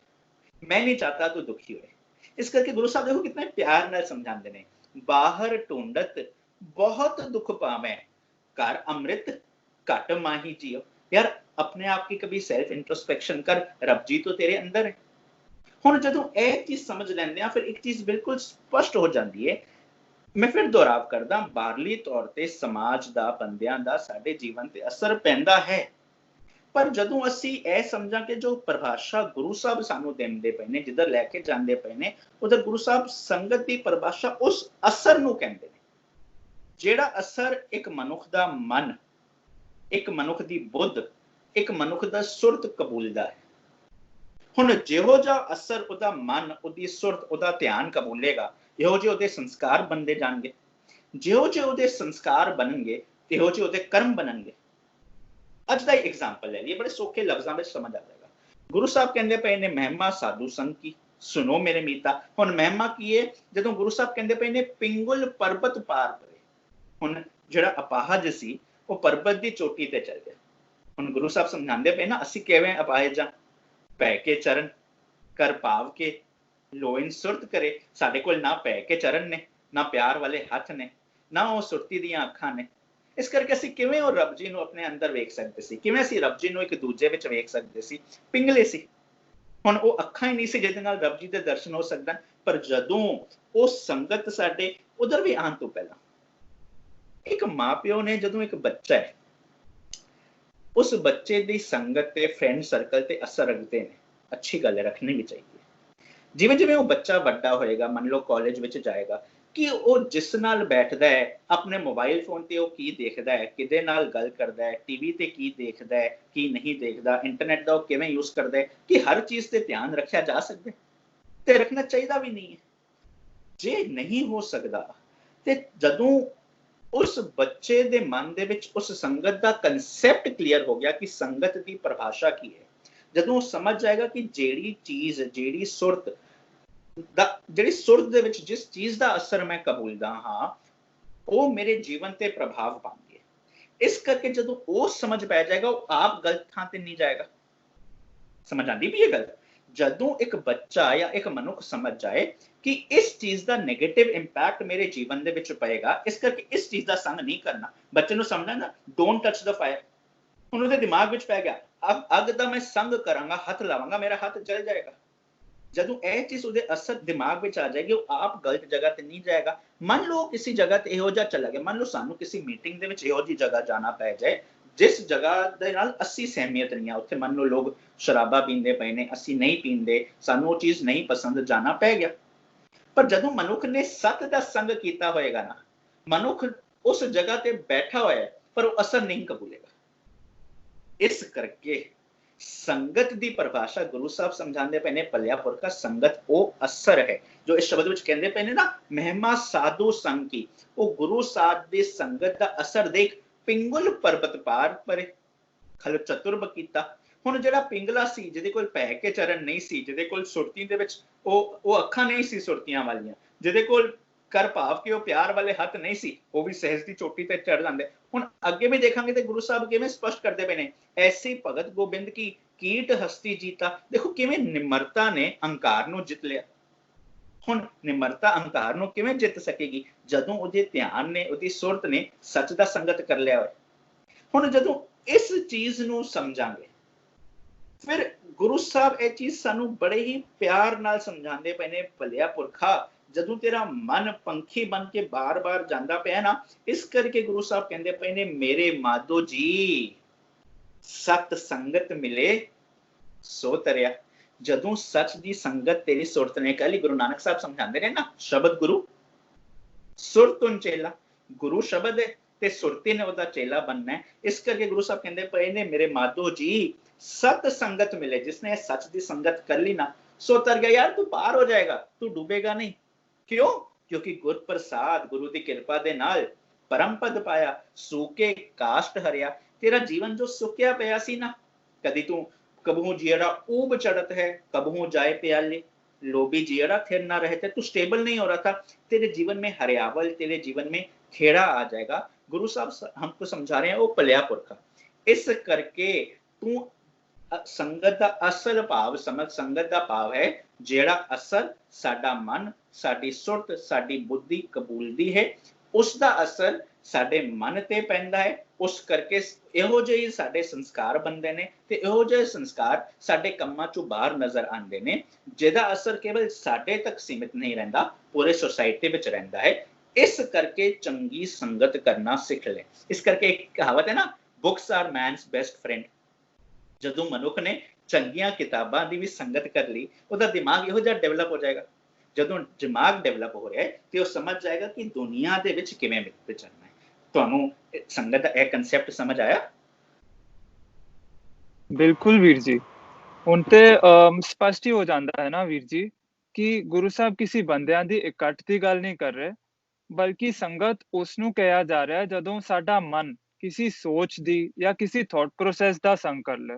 मैं नहीं चाहता तू दुखी होए। इस करके गुरु साहब देखो कितने प्यार ਨਾਲ ਸਮਝਾਉਂਦੇ ਨੇ, ਬਾਹਰ ਢੂੰਡਤ बहुत दुख पावे, कर अमृत घट माही जियो। यार अपने आप की कभी सेल्फ इंट्रोस्पेक्शन कर, रब जी तो तेरे अंदर है। ਹੁਣ ਜਦੋਂ ਇਹ ਚੀਜ਼ ਸਮਝ ਲੈਂਦੇ ਆ ਫਿਰ ਇੱਕ ਚੀਜ਼ ਬਿਲਕੁਲ ਸਪਸ਼ਟ ਹੋ ਜਾਂਦੀ ਹੈ। ਮੈਂ ਫਿਰ ਦੁਹਰਾਵ ਕਰਦਾ, ਬਾਹਰਲੀ ਤੌਰ ਤੇ ਸਮਾਜ ਦਾ, ਬੰਦਿਆਂ ਦਾ ਸਾਡੇ ਜੀਵਨ ਤੇ ਅਸਰ ਪੈਂਦਾ ਹੈ, ਪਰ ਜਦੋਂ ਅਸੀਂ ਇਹ ਸਮਝਾਂ ਕਿ ਜੋ ਪਰਿਭਾਸ਼ਾ ਗੁਰੂ ਸਾਹਿਬ ਸਾਨੂੰ ਦਿੰਦੇ ਪਏ ਨੇ, ਜਿੱਧਰ ਲੈ ਕੇ ਜਾਂਦੇ ਪਏ ਨੇ, ਉਧਰ ਗੁਰੂ ਸਾਹਿਬ ਸੰਗਤ ਦੀ ਪਰਿਭਾਸ਼ਾ ਉਸ ਅਸਰ ਨੂੰ ਕਹਿੰਦੇ ਨੇ, ਜਿਹੜਾ ਅਸਰ ਇੱਕ ਮਨੁੱਖ ਦਾ ਮਨ, ਇੱਕ ਮਨੁੱਖ ਦੀ ਬੁੱਧ, ਇੱਕ ਮਨੁੱਖ ਦਾ ਸੁਰਤ ਕਬੂਲਦਾ ਹੈ। ਹੁਣ ਜਿਹੋ ਜਿਹਾ ਅਸਰ ਉਹਦਾ ਮਨ, ਉਹਦੀ ਸੁਰਤ, ਉਹਦਾ ਧਿਆਨ ਕਬੂਲੇਗਾ, ਇਹੋ ਜਿਹੇ ਉਹਦੇ ਸੰਸਕਾਰ ਬਣਦੇ ਜਾਣਗੇ। ਜਿਹੋ ਜਿਹੇ ਉਹਦੇ ਸੰਸਕਾਰ ਬਣਨਗੇ, ਇਹੋ ਜਿਹੇ ਉਹਦੇ ਕਰਮ ਬਣਨਗੇ। ਅੱਜ ਦਾ ਐਗਜ਼ਾਮਪਲ ਲੈ ਲਈਏ, ਬੜੇ ਸੌਖੇ ਲਫ਼ਜ਼ਾਂ ਵਿੱਚ ਸਮਝ ਆ ਜਾਏਗਾ। ਗੁਰੂ ਸਾਹਿਬ ਕਹਿੰਦੇ ਪਏ ਨੇ ਮਹਿਮਾ ਸਾਧੂ ਸੰਗ ਕੀ, ਸੁਣੋ ਮੇਰੇ ਮੀਤਾ। ਹੁਣ ਮਹਿਮਾ ਕੀ ਹੈ? ਜਦੋਂ ਗੁਰੂ ਸਾਹਿਬ ਕਹਿੰਦੇ ਪਏ ਨੇ ਪਿੰਗੁਲ ਪਰਬਤ ਪਾਰ ਪਰੇ, ਹੁਣ ਜਿਹੜਾ ਅਪਾਹਜ ਸੀ ਉਹ ਪਰਬਤ ਦੀ ਚੋਟੀ ਤੇ ਚਲ ਗਿਆ। ਹੁਣ ਗੁਰੂ ਸਾਹਿਬ ਸਮਝਾਉਂਦੇ ਪਏ ਨਾ ਅਸੀਂ ਕਿਵੇਂ ਅਪਾਹਜ ਹਾਂ, ਪੈ ਕੇ ਚਰਨ ਕਰ ਭਾਵ ਕੇ ਲੋਇਨ ਸੁਰਤ ਕਰੇ। ਸਾਡੇ ਕੋਲ ਨਾ ਪੈ ਕੇ ਚਰਨ ਨੇ, ਨਾ ਪਿਆਰ ਵਾਲੇ ਹੱਥ ਨੇ, ਨਾ ਉਹ ਸੁਰਤੀ ਦੀਆਂ ਅੱਖਾਂ ਨੇ। ਇਸ ਕਰਕੇ ਅਸੀਂ ਕਿਵੇਂ ਉਹ ਰੱਬ ਜੀ ਨੂੰ ਆਪਣੇ ਅੰਦਰ ਵੇਖ ਸਕਦੇ ਸੀ, ਕਿਵੇਂ ਅਸੀਂ ਰੱਬ ਜੀ ਨੂੰ ਇੱਕ ਦੂਜੇ ਵਿੱਚ ਵੇਖ ਸਕਦੇ ਸੀ? ਪਿੰਗਲੇ ਸੀ। ਹੁਣ ਉਹ ਅੱਖਾਂ ਹੀ ਨਹੀਂ ਸੀ ਜਿਹਦੇ ਨਾਲ ਰੱਬ ਜੀ ਦੇ ਦਰਸ਼ਨ ਹੋ ਸਕਦਾ। ਪਰ ਜਦੋਂ ਉਹ ਸੰਗਤ ਸਾਡੇ ਉਧਰ ਵੀ ਆਉਣ ਤੋਂ ਪਹਿਲਾਂ, ਇੱਕ ਮਾਂ ਪਿਓ ਨੇ ਜਦੋਂ ਇੱਕ ਬੱਚਾ ਹੈ, ਉਸ ਬੱਚੇ ਦੀ ਸੰਗਤ ਤੇ ਫਰੈਂਡ ਸਰਕਲ ਤੇ ਅਸਰ ਰੱਖਦੇ ਨੇ। ਅੱਛੀ ਗੱਲ ਹੈ, ਰੱਖਣੀ ਵੀ ਚਾਹੀਦੀ ਹੈ। ਜਿਵੇਂ ਜਿਵੇਂ ਉਹ ਬੱਚਾ ਵੱਡਾ ਹੋਏਗਾ, ਮੰਨ ਲਓ ਕਾਲਜ ਵਿੱਚ ਜਾਏਗਾ, ਕਿ ਉਹ ਜਿਸ ਨਾਲ ਬੈਠਦਾ ਹੈ, ਆਪਣੇ ਮੋਬਾਈਲ ਫੋਨ ਤੇ ਉਹ ਕੀ ਦੇਖਦਾ ਹੈ, ਕਿਹਦੇ ਨਾਲ ਗੱਲ ਕਰਦਾ ਹੈ, ਟੀਵੀ ਤੇ ਕੀ ਦੇਖਦਾ ਹੈ, ਕੀ ਨਹੀਂ ਦੇਖਦਾ, ਇੰਟਰਨੈਟ ਦਾ ਉਹ ਕਿਵੇਂ ਯੂਜ਼ ਕਰਦਾ ਹੈ, ਕਿ ਹਰ ਚੀਜ਼ ਤੇ ਧਿਆਨ ਰੱਖਿਆ ਜਾ ਸਕਦਾ ਤੇ ਰੱਖਣਾ ਚਾਹੀਦਾ ਵੀ ਨਹੀਂ ਹੈ। ਜੇ ਨਹੀਂ ਹੋ ਸਕਦਾ ਤੇ ਜਦੋਂ ਉਸ ਬੱਚੇ ਦੇ ਮਨ ਦੇ ਵਿੱਚ ਉਸ ਸੰਗਤ ਦਾ ਕਨਸੈਪਟ ਕਲੀਅਰ ਹੋ ਗਿਆ ਕਿ ਸੰਗਤ ਦੀ ਪਰਿਭਾਸ਼ਾ ਕੀ ਹੈ, ਜਦੋਂ ਉਹ ਸਮਝ ਜਾਏਗਾ ਕਿ ਜਿਹੜੀ ਚੀਜ਼, ਜਿਹੜੀ ਸੁਰਤ ਦੇ ਵਿੱਚ ਜਿਸ ਚੀਜ਼ ਦਾ ਅਸਰ ਮੈਂ ਕਬੂਲਦਾ ਹਾਂ, ਉਹ ਮੇਰੇ ਜੀਵਨ ਤੇ ਪ੍ਰਭਾਵ ਪਾਉਂਦੀ ਹੈ। ਇਸ ਕਰਕੇ ਜਦੋਂ ਉਹ ਸਮਝ ਪੈ ਜਾਏਗਾ, ਉਹ ਆਪ ਗਲਤ ਥਾਂ ਤੇ ਨਹੀਂ ਜਾਏਗਾ। ਸਮਝ ਆਉਂਦੀ ਵੀ ਇਹ ਗੱਲ? ਜਦੋਂ ਇੱਕ ਬੱਚਾ ਜਾਂ ਇੱਕ ਮਨੁੱਖ ਸਮਝ ਜਾਏ ਕਿ ਇਸ ਚੀਜ਼ ਦਾ ਨੈਗੇਟਿਵ ਇੰਪੈਕਟ ਮੇਰੇ ਜੀਵਨ ਦੇ ਵਿੱਚ ਪਏਗਾ, ਇਸ ਕਰਕੇ ਇਸ ਚੀਜ਼ ਦਾ ਸੰਗ ਨਹੀਂ ਕਰਨਾ। ਬੱਚੇ ਨੂੰ ਸਮਝਣਾ ਨਾ, ਡੋਂਟ ਟੱਚ ਦ ਫਾਇਰ। ਹੁਣ ਉਹਦੇ ਦਿਮਾਗ ਵਿੱਚ ਪੈ ਗਿਆ, ਅੱਗ ਦਾ ਮੈਂ ਸੰਗ ਕਰਾਂਗਾ, ਹੱਥ ਲਾਵਾਂਗਾ, ਮੇਰਾ ਹੱਥ ਜਲ ਜਾਏਗਾ। ਜਦੋਂ ਇਹ ਚੀਜ਼ ਉਹਦੇ ਅਸਰ ਦਿਮਾਗ ਵਿੱਚ ਆ ਜਾਏਗੀ, ਉਹ ਆਪ ਗਲਤ ਜਗ੍ਹਾ ਤੇ ਨਹੀਂ ਜਾਏਗਾ। ਮੰਨ ਲਓ ਕਿਸੇ ਜਗ੍ਹਾ ਤੇ ਇਹੋ ਜਿਹਾ ਚਲਾ ਗਿਆ, ਮੰਨ ਲਓ ਸਾਨੂੰ ਕਿਸੇ ਮੀਟਿੰਗ ਦੇ ਵਿੱਚ ਇਹੋ ਜਿਹੀ ਜਗ੍ਹਾ ਜਾਣਾ ਪੈ ਜਾਏ ਜਿਸ ਜਗ੍ਹਾ ਦੇ ਨਾਲ ਅਸੀਂ ਸਹਿਮੀਅਤ ਨਹੀਂ ਆ। ਉੱਥੇ ਮੰਨ ਲਓ ਲੋਕ ਸ਼ਰਾਬਾਂ ਪੀਂਦੇ ਪਏ ਨੇ, ਅਸੀਂ ਨਹੀਂ ਪੀਂਦੇ, ਸਾਨੂੰ ਉਹ ਚੀਜ਼ ਨਹੀਂ ਪਸੰਦ, ਜਾਣਾ ਪੈ ਗਿਆ। ਪਰ ਜਦੋਂ ਮਨੁੱਖ ਨੇ ਸਤ ਦਾ ਸੰਗ ਕੀਤਾ ਹੋਏਗਾ ਨਾ, ਮਨੁੱਖ ਉਸ ਜਗ੍ਹਾ ਤੇ ਬੈਠਾ ਹੋਇਆ ਪਰ ਉਹ ਅਸਰ ਨਹੀਂ ਕਬੂਲੇਗਾ। ਇਸ ਕਰਕੇ ਸੰਗਤ ਦੀ ਪਰਿਭਾਸ਼ਾ ਗੁਰੂ ਸਾਹਿਬ ਸਮਝਾਉਂਦੇ ਪਏ ਨੇ, ਭਲਿਆ ਪੁਰਖਾ ਸੰਗਤ ਉਹ ਅਸਰ ਹੈ ਜੋ ਇਸ ਸ਼ਬਦ ਵਿੱਚ ਕਹਿੰਦੇ ਪਏ ਨੇ ਨਾ, ਮਹਿਮਾ ਸਾਧੂ ਸੰਗ ਕੀ। ਉਹ ਗੁਰੂ ਸਾਹਿਬ ਦੀ ਸੰਗਤ ਦਾ ਅਸਰ ਦੇਖ ਪਿੰਗੁਲ ਪਰਬਤ ਪਾਰ ਪਰੇ, ਖਲ ਚਤੁਰਬ ਕੀਤਾ। ਹੁਣ ਜਿਹੜਾ ਪਿੰਗਲਾ ਸੀ, ਜਿਹਦੇ ਕੋਲ ਪੈ ਕੇ ਚਰਨ ਨਹੀਂ ਸੀ, ਜਿਹਦੇ ਕੋਲ ਸੁਰਤੀ ਦੇ ਵਿੱਚ ਉਹ ਅੱਖਾਂ ਨਹੀਂ ਸੀ ਸੁਰਤੀਆਂ ਵਾਲੀਆਂ, ਜਿਹਦੇ ਕੋਲ ਕਰ ਭਾਵ ਕਿ ਉਹ ਪਿਆਰ ਵਾਲੇ ਹੱਥ ਨਹੀਂ ਸੀ, ਉਹ ਵੀ ਸਹਿਜ ਦੀ ਚੋਟੀ ਤੇ ਚੜ ਜਾਂਦੇ। ਹੁਣ ਅੱਗੇ ਵੀ ਦੇਖਾਂਗੇ ਤੇ ਗੁਰੂ ਸਾਹਿਬ ਕਿਵੇਂ ਸਪਸ਼ਟ ਕਰਦੇ ਪਏ ਨੇ, ਐਸੀ ਭਗਤ ਗੋਬਿੰਦ ਕੀ ਕੀਟ ਹਸਤੀ ਜੀਤਾ। ਦੇਖੋ ਕਿਵੇਂ ਨਿਮਰਤਾ ਨੇ ਅਹੰਕਾਰ ਨੂੰ ਜਿੱਤ ਲਿਆ। ਹੁਣ ਨਿਮਰਤਾ ਅਹੰਕਾਰ ਨੂੰ ਕਿਵੇਂ ਜਿੱਤ ਸਕੇਗੀ? ਜਦੋਂ ਉਹਦੇ ਧਿਆਨ ਨੇ, ਉਹਦੀ ਸੁਰਤ ਨੇ ਸੱਚ ਦਾ ਸੰਗਤ ਕਰ ਲਿਆ ਹੋਇਆ। ਹੁਣ ਜਦੋਂ ਇਸ ਚੀਜ਼ ਨੂੰ ਸਮਝਾਂਗੇ, ਫਿਰ ਗੁਰੂ ਸਾਹਿਬ ਇਹ ਚੀਜ਼ ਸਾਨੂੰ ਬੜੇ ਹੀ ਪਿਆਰ ਨਾਲ ਸਮਝਾਉਂਦੇ ਪਏ ਨੇ, ਭਲਿਆ ਪੁਰਖਾ ਜਦੋਂ ਤੇਰਾ ਮਨ ਪੰਖੀ ਬਣ ਕੇ ਬਾਰ-ਬਾਰ ਜਾਂਦਾ ਪਿਆ ਨਾ, ਇਸ ਕਰਕੇ ਗੁਰੂ ਸਾਹਿਬ ਕਹਿੰਦੇ ਪਏ ਨੇ, ਮੇਰੇ ਮਾਧੋ ਜੀ ਸਤ ਸੰਗਤ ਮਿਲੇ ਸੋ ਤਰਿਆ। ਜਦੋਂ ਸੱਚ ਦੀ ਸੰਗਤ ਤੇਰੀ ਸੁਰਤ ਨੇ ਕਰ ਲਈ, ਗੁਰੂ ਨਾਨਕ ਸਾਹਿਬ ਸਮਝਾਉਂਦੇ ਨੇ ਨਾ, ਸ਼ਬਦ ਗੁਰੂ ਸੁਰਤੁਨ ਚੇਲਾ। ਗੁਰੂ ਸ਼ਬਦ ਹੈ ਤੇ ਸੁਰਤੀ ਨੇ ਉਹਦਾ ਚੇਲਾ ਬਣਨਾ ਹੈ। ਇਸ ਕਰਕੇ ਗੁਰੂ ਸਾਹਿਬ ਕਹਿੰਦੇ ਪਏ ਨੇ, ਮੇਰੇ ਮਾਧੋ ਜੀ ਸਤ ਸੰਗਤ ਮਿਲੇ, ਜਿਸਨੇ ਸੱਚ ਦੀ ਸੰਗਤ ਕਰ ਲਈ ਨਾ, ਸੋ ਤਰ ਗਿਆ। ਯਾਰ ਤੂੰ ਪਾਰ ਹੋ ਜਾਏਗਾ, ਤੂੰ ਡੁੱਬੇਗਾ ਨਹੀਂ। ਕਿਉਂ? ਕਿਉਂਕਿ ਗੁਰ ਪ੍ਰਸਾਦ, ਗੁਰੂ ਦੀ ਕਿਰਪਾ ਦੇ ਨਾਲ ਪਰਮ ਪਦ ਪਾਇਆ, ਸੂਕੇ ਕਾਸ਼ਟ ਹਰਿਆ। ਤੇਰਾ ਜੀਵਨ ਜੋ ਸੁੱਕਿਆ ਪਿਆ ਸੀ ਨਾ, ਕਦੀ ਤੂੰ ਕਬਹੂ ਜੀੜਾ ਊਬ ਚੜਤ ਹੈ, ਕਬਹੂ ਜਾਏ प्याले, लोभी जीड़ा थिर ना रहते, तू स्टेबल नहीं हो रहा था, तेरे जीवन में हरियावल, तेरे जीवन में खेड़ा आ जाएगा। गुरु साहब हमको समझा रहे हैं वो भलिया पुरखा। इस करके तू संगत का असल भाव समझ। संगत का भाव है जेड़ा असर साडा मन, साडी सुरत, साडी बुद्धि कबूलदी है, ਉਸ ਦਾ ਅਸਰ ਸਾਡੇ ਮਨ ਤੇ ਪੈਂਦਾ ਹੈ। ਉਸ ਕਰਕੇ ਇਹੋ ਜਿਹੇ ਸਾਡੇ ਸੰਸਕਾਰ ਬਣਦੇ ਨੇ ਤੇ ਇਹੋ ਜਿਹੇ ਸੰਸਕਾਰ ਸਾਡੇ ਕੰਮਾਂ ਚੋਂ ਬਾਹਰ ਨਜ਼ਰ ਆਉਂਦੇ ਨੇ, ਜਿਹਦਾ ਅਸਰ ਕੇਵਲ ਸਾਡੇ ਤੱਕ ਸੀਮਿਤ ਨਹੀਂ ਰਹਿੰਦਾ, ਪੂਰੇ ਸੁਸਾਇਟੀ ਵਿੱਚ ਰਹਿੰਦਾ ਹੈ। ਇਸ ਕਰਕੇ ਚੰਗੀ ਸੰਗਤ ਕਰਨਾ ਸਿੱਖ ਲੈ। ਇਸ ਕਰਕੇ ਇੱਕ ਕਹਾਵਤ ਹੈ ਨਾ, books are man's best friend. ਜਦੋਂ ਮਨੁੱਖ ਨੇ ਚੰਗੀਆਂ ਕਿਤਾਬਾਂ ਦੀ ਵੀ ਸੰਗਤ ਕਰ ਲਈ, ਉਹਦਾ ਦਿਮਾਗ ਇਹੋ ਜਿਹਾ ਡਿਵੈਲਪ ਹੋ ਜਾਏਗਾ। ਜਦੋਂ ਦਿਮਾਗ ਡਿਵੈਲਪ ਹੋ ਰਿਹਾ ਹੈ ਤੇ ਉਹ ਸਮਝ ਜਾਏਗਾ ਕਿ ਦੁਨੀਆ ਦੇ ਵਿੱਚ ਕਿਵੇਂ ਵਿਚਰਨਾ ਹੈ। ਤੁਹਾਨੂੰ ਸੰਗਤ ਦਾ ਇਹ ਕਨਸੈਪਟ ਸਮਝ ਆਇਆ? ਬਿਲਕੁਲ ਵੀਰ ਜੀ, ਹੁਣ ਤੇ ਸਪਸ਼ਟ ਹੀ ਹੋ ਜਾਂਦਾ ਹੈ ਨਾ ਵੀਰ ਜੀ ਕਿ ਗੁਰੂ ਸਾਹਿਬ ਕਿਸੇ ਬੰਦਿਆਂ ਦੀ ਇਕੱਠ ਦੀ ਗੱਲ ਨਹੀਂ ਕਰ ਰਹੇ, ਬਲਕਿ ਸੰਗਤ ਉਸ ਨੂੰ ਕਿਹਾ ਜਾ ਰਿਹਾ ਜਦੋਂ ਸਾਡਾ ਮਨ ਕਿਸੇ ਸੋਚ ਦੀ ਜਾਂ ਕਿਸੇ ਥਾਟ ਪ੍ਰੋਸੈਸ ਦਾ ਸੰਗ ਕਰ ਲੈ।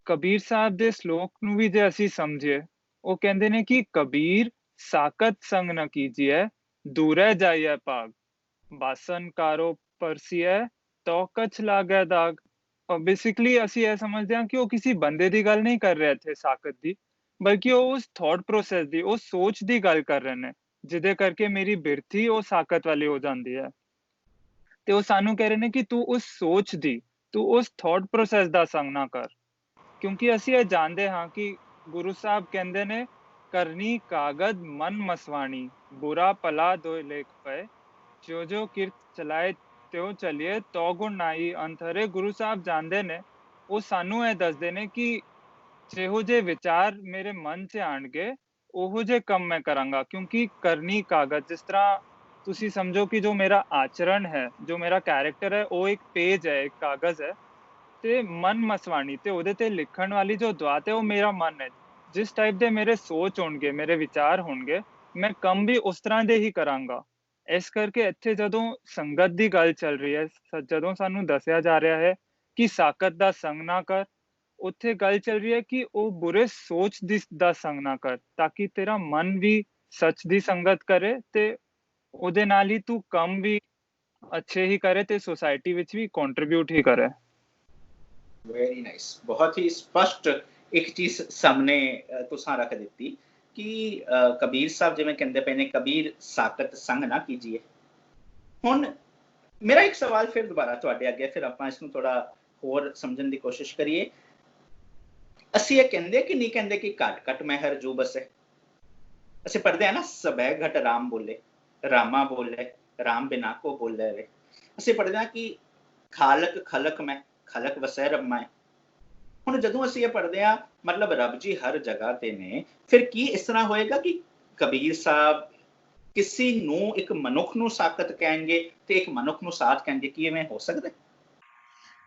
ਕਬੀਰ ਸਾਹਿਬ ਦੇ ਸ਼ਲੋਕ ਨੂੰ ਵੀ ਜੇ ਅਸੀਂ ਸਮਝੀਏ, ਉਹ ਕਹਿੰਦੇ ਨੇ ਕਿ ਕਬੀਰ ਸਾਕਤ ਸੰਗ ਨ ਕੀਜੀਏ, ਦੂਰੇ ਜਾਈਏ ਭਾਗ, ਬਾਸਨ ਕਾਰੋ ਪਰਸੀਏ ਤੋ ਕਛ ਲਾਗੇ ਦਾਗ। ਬੇਸਿਕਲੀ ਅਸੀਂ ਇਹ ਸਮਝਦੇ ਹਾਂ ਕਿ ਉਹ ਕਿਸੇ ਬੰਦੇ ਦੀ ਗੱਲ ਨਹੀਂ ਕਰ ਰਿਹਾ ਇੱਥੇ ਸਾਕਤ ਦੀ, ਬਲਕਿ ਉਹ ਉਸ ਥਾਟ ਪ੍ਰੋਸੈਸ ਦੀ, ਉਹ ਸੋਚ ਦੀ ਗੱਲ ਕਰ ਰਹੇ ਨੇ, ਜਿਹਦੇ ਕਰਕੇ ਮੇਰੀ ਬਿਰਥੀ ਉਹ ਸਾਕਤ ਵਾਲੀ ਹੋ ਜਾਂਦੀ ਹੈ। ਤੇ ਉਹ ਸਾਨੂੰ ਕਹਿ ਰਹੇ ਨੇ ਕਿ ਤੂੰ ਉਸ ਸੋਚ ਦੀ, ਤੂੰ ਉਸ ਥਾਟ ਪ੍ਰੋਸੈਸ ਦਾ ਸੰਗ ਨਾ ਕਰ, ਕਿਉਂਕਿ ਅਸੀਂ ਇਹ ਜਾਣਦੇ ਹਾਂ ਕਿ ਗੁਰੂ ਸਾਹਿਬ ਕਹਿੰਦੇ ਨੇ ਕਰਨੀ ਕਾਗਦ ਮਨ ਮਸਵਾਣੀ, ਬੁਰਾ ਭਲਾ ਦੋਇ ਲੇਖ ਪਏ, ਜੋ ਜੋ ਕਿਰਤ ਚਲਾਏ ਤਿਉ ਚਲੀਏ, ਤੋ ਗੁਣ ਨਾਹੀ ਅੰਤ ਹਰੇ। ਗੁਰੂ ਸਾਹਿਬ ਜਾਣਦੇ ਨੇ, ਉਹ ਸਾਨੂੰ ਇਹ ਦੱਸਦੇ ਨੇ ਕਿ ਜਿਹੋ ਜਿਹੇ ਵਿਚਾਰ ਮੇਰੇ ਮਨ 'ਚ ਆਣਗੇ ਉਹੋ ਜਿਹੇ ਕੰਮ ਮੈਂ ਕਰਾਂਗਾ, ਕਿਉਂਕਿ ਕਰਨੀ ਕਾਗਜ਼, ਜਿਸ ਤਰ੍ਹਾਂ ਤੁਸੀਂ ਸਮਝੋ ਕਿ ਜੋ ਮੇਰਾ ਆਚਰਣ ਹੈ, ਜੋ ਮੇਰਾ ਕੈਰੈਕਟਰ ਹੈ, ਉਹ ਇੱਕ ਪੇਜ ਹੈ, ਇੱਕ ਕਾਗਜ਼ ਹੈ, ਤੇ ਮਨ ਮਸਵਾਣੀ, ਤੇ ਉਹਦੇ ਤੇ ਲਿਖਣ ਵਾਲੀ ਜੋ ਦਵਾਤ ਹੈ ਉਹ ਮੇਰਾ ਮਨ ਹੈ। ਜਿਸ ਟਾਈਪ ਦੇ ਮੇਰੇ ਸੋਚ ਹੋਣਗੇ, ਮੇਰੇ ਵਿਚਾਰ ਹੋਣਗੇ, ਮੈਂ ਕੰਮ ਵੀ ਉਸ ਤਰ੍ਹਾਂ ਦੇ ਹੀ ਕਰਾਂਗਾ। ਇਸ ਕਰਕੇ ਇੱਥੇ ਜਦੋਂ ਸੰਗਤ ਦੀ ਗੱਲ ਚੱਲ ਰਹੀ ਹੈ, ਜਦੋਂ ਸਾਨੂੰ ਦੱਸਿਆ ਜਾ ਰਿਹਾ ਹੈ ਕਿ ਸਾਕਤ ਦਾ ਸੰਗ ਨਾ ਕਰ, ਉੱਥੇ ਗੱਲ ਚੱਲ ਰਹੀ ਹੈ ਕਿ ਉਹ ਬੁਰੇ ਸੋਚ ਦਾ ਸੰਗ ਨਾ ਕਰ, ਤਾਂ ਕਿ ਤੇਰਾ ਮਨ ਵੀ ਸੱਚ ਦੀ ਸੰਗਤ ਕਰੇ ਤੇ ਉਹਦੇ ਨਾਲ ਹੀ ਤੂੰ ਕੰਮ ਵੀ ਅੱਛੇ ਹੀ ਕਰੇ ਤੇ ਸੋਸਾਇਟੀ ਵਿੱਚ ਵੀ ਕੰਟਰੀਬਿਊਟ ਹੀ ਕਰੇ। Very nice. ਬਹੁਤ ਹੀ ਸਪਸ਼ਟ ਇੱਕ ਚੀਜ਼ ਸਾਹਮਣੇ ਤੁਸੀਂ ਰੱਖ ਦਿੱਤੀ ਕਿ ਕਬੀਰ ਸਾਹਿਬ ਜਿਵੇਂ ਕਹਿੰਦੇ ਪਏ ਨੇ, ਕਬੀਰ ਸਾਕਤ ਸੰਗ ਨਾ ਕੀਜੀਏ। ਹੁਣ ਮੇਰਾ ਇੱਕ ਸਵਾਲ ਫਿਰ ਦੁਬਾਰਾ ਤੁਹਾਡੇ ਅੱਗੇ, ਫਿਰ ਆਪਾਂ ਇਸ ਨੂੰ ਥੋੜਾ ਹੋਰ ਸਮਝਣ ਦੀ ਕੋਸ਼ਿਸ਼ ਕਰੀਏ। ਅਸੀਂ ਇਹ ਕਹਿੰਦੇ ਕਿ ਨਹੀਂ ਕਹਿੰਦੇ ਕਿ ਘਟ ਘਟ ਮੈਂ ਹਰ ਜੂ ਬਸੇ? ਅਸੀਂ ਪੜ੍ਹਦੇ ਆ ਨਾ, ਸਬੈ ਘਟ ਰਾਮ ਬੋਲੇ, ਰਾਮਾ ਬੋਲੇ, ਰਾਮ ਬਿਨਾ ਕੋ ਬੋਲੇ ਰੇ। ਅਸੀਂ ਪੜ੍ਹਦੇ ਆ ਕਿ ਖਾਲਕ ਖਲਕ ਮੈਂ, ਖਲਕ ਵਸੈ ਰਬ ਮੈਂ। ਹੁਣ ਜਦੋਂ ਅਸੀਂ ਇਹ ਪੜ੍ਹਦੇ ਆ, ਮਤਲਬ ਰੱਬ ਜੀ ਹਰ ਜਗ੍ਹਾ ਤੇ ਨੇ, ਫਿਰ ਕੀ ਇਸ ਤਰ੍ਹਾਂ ਹੋਏਗਾ ਕਿ ਕਬੀਰ ਸਾਹਿਬ ਕਿਸੇ ਨੂੰ, ਇੱਕ ਮਨੁੱਖ ਨੂੰ ਸਾਕਤ ਕਹਿਣਗੇ ਤੇ ਇੱਕ ਮਨੁੱਖ ਨੂੰ ਸਾਧ ਕਹਿਣਗੇ? ਕੀ ਇਵੇਂ ਹੋ ਸਕਦਾ?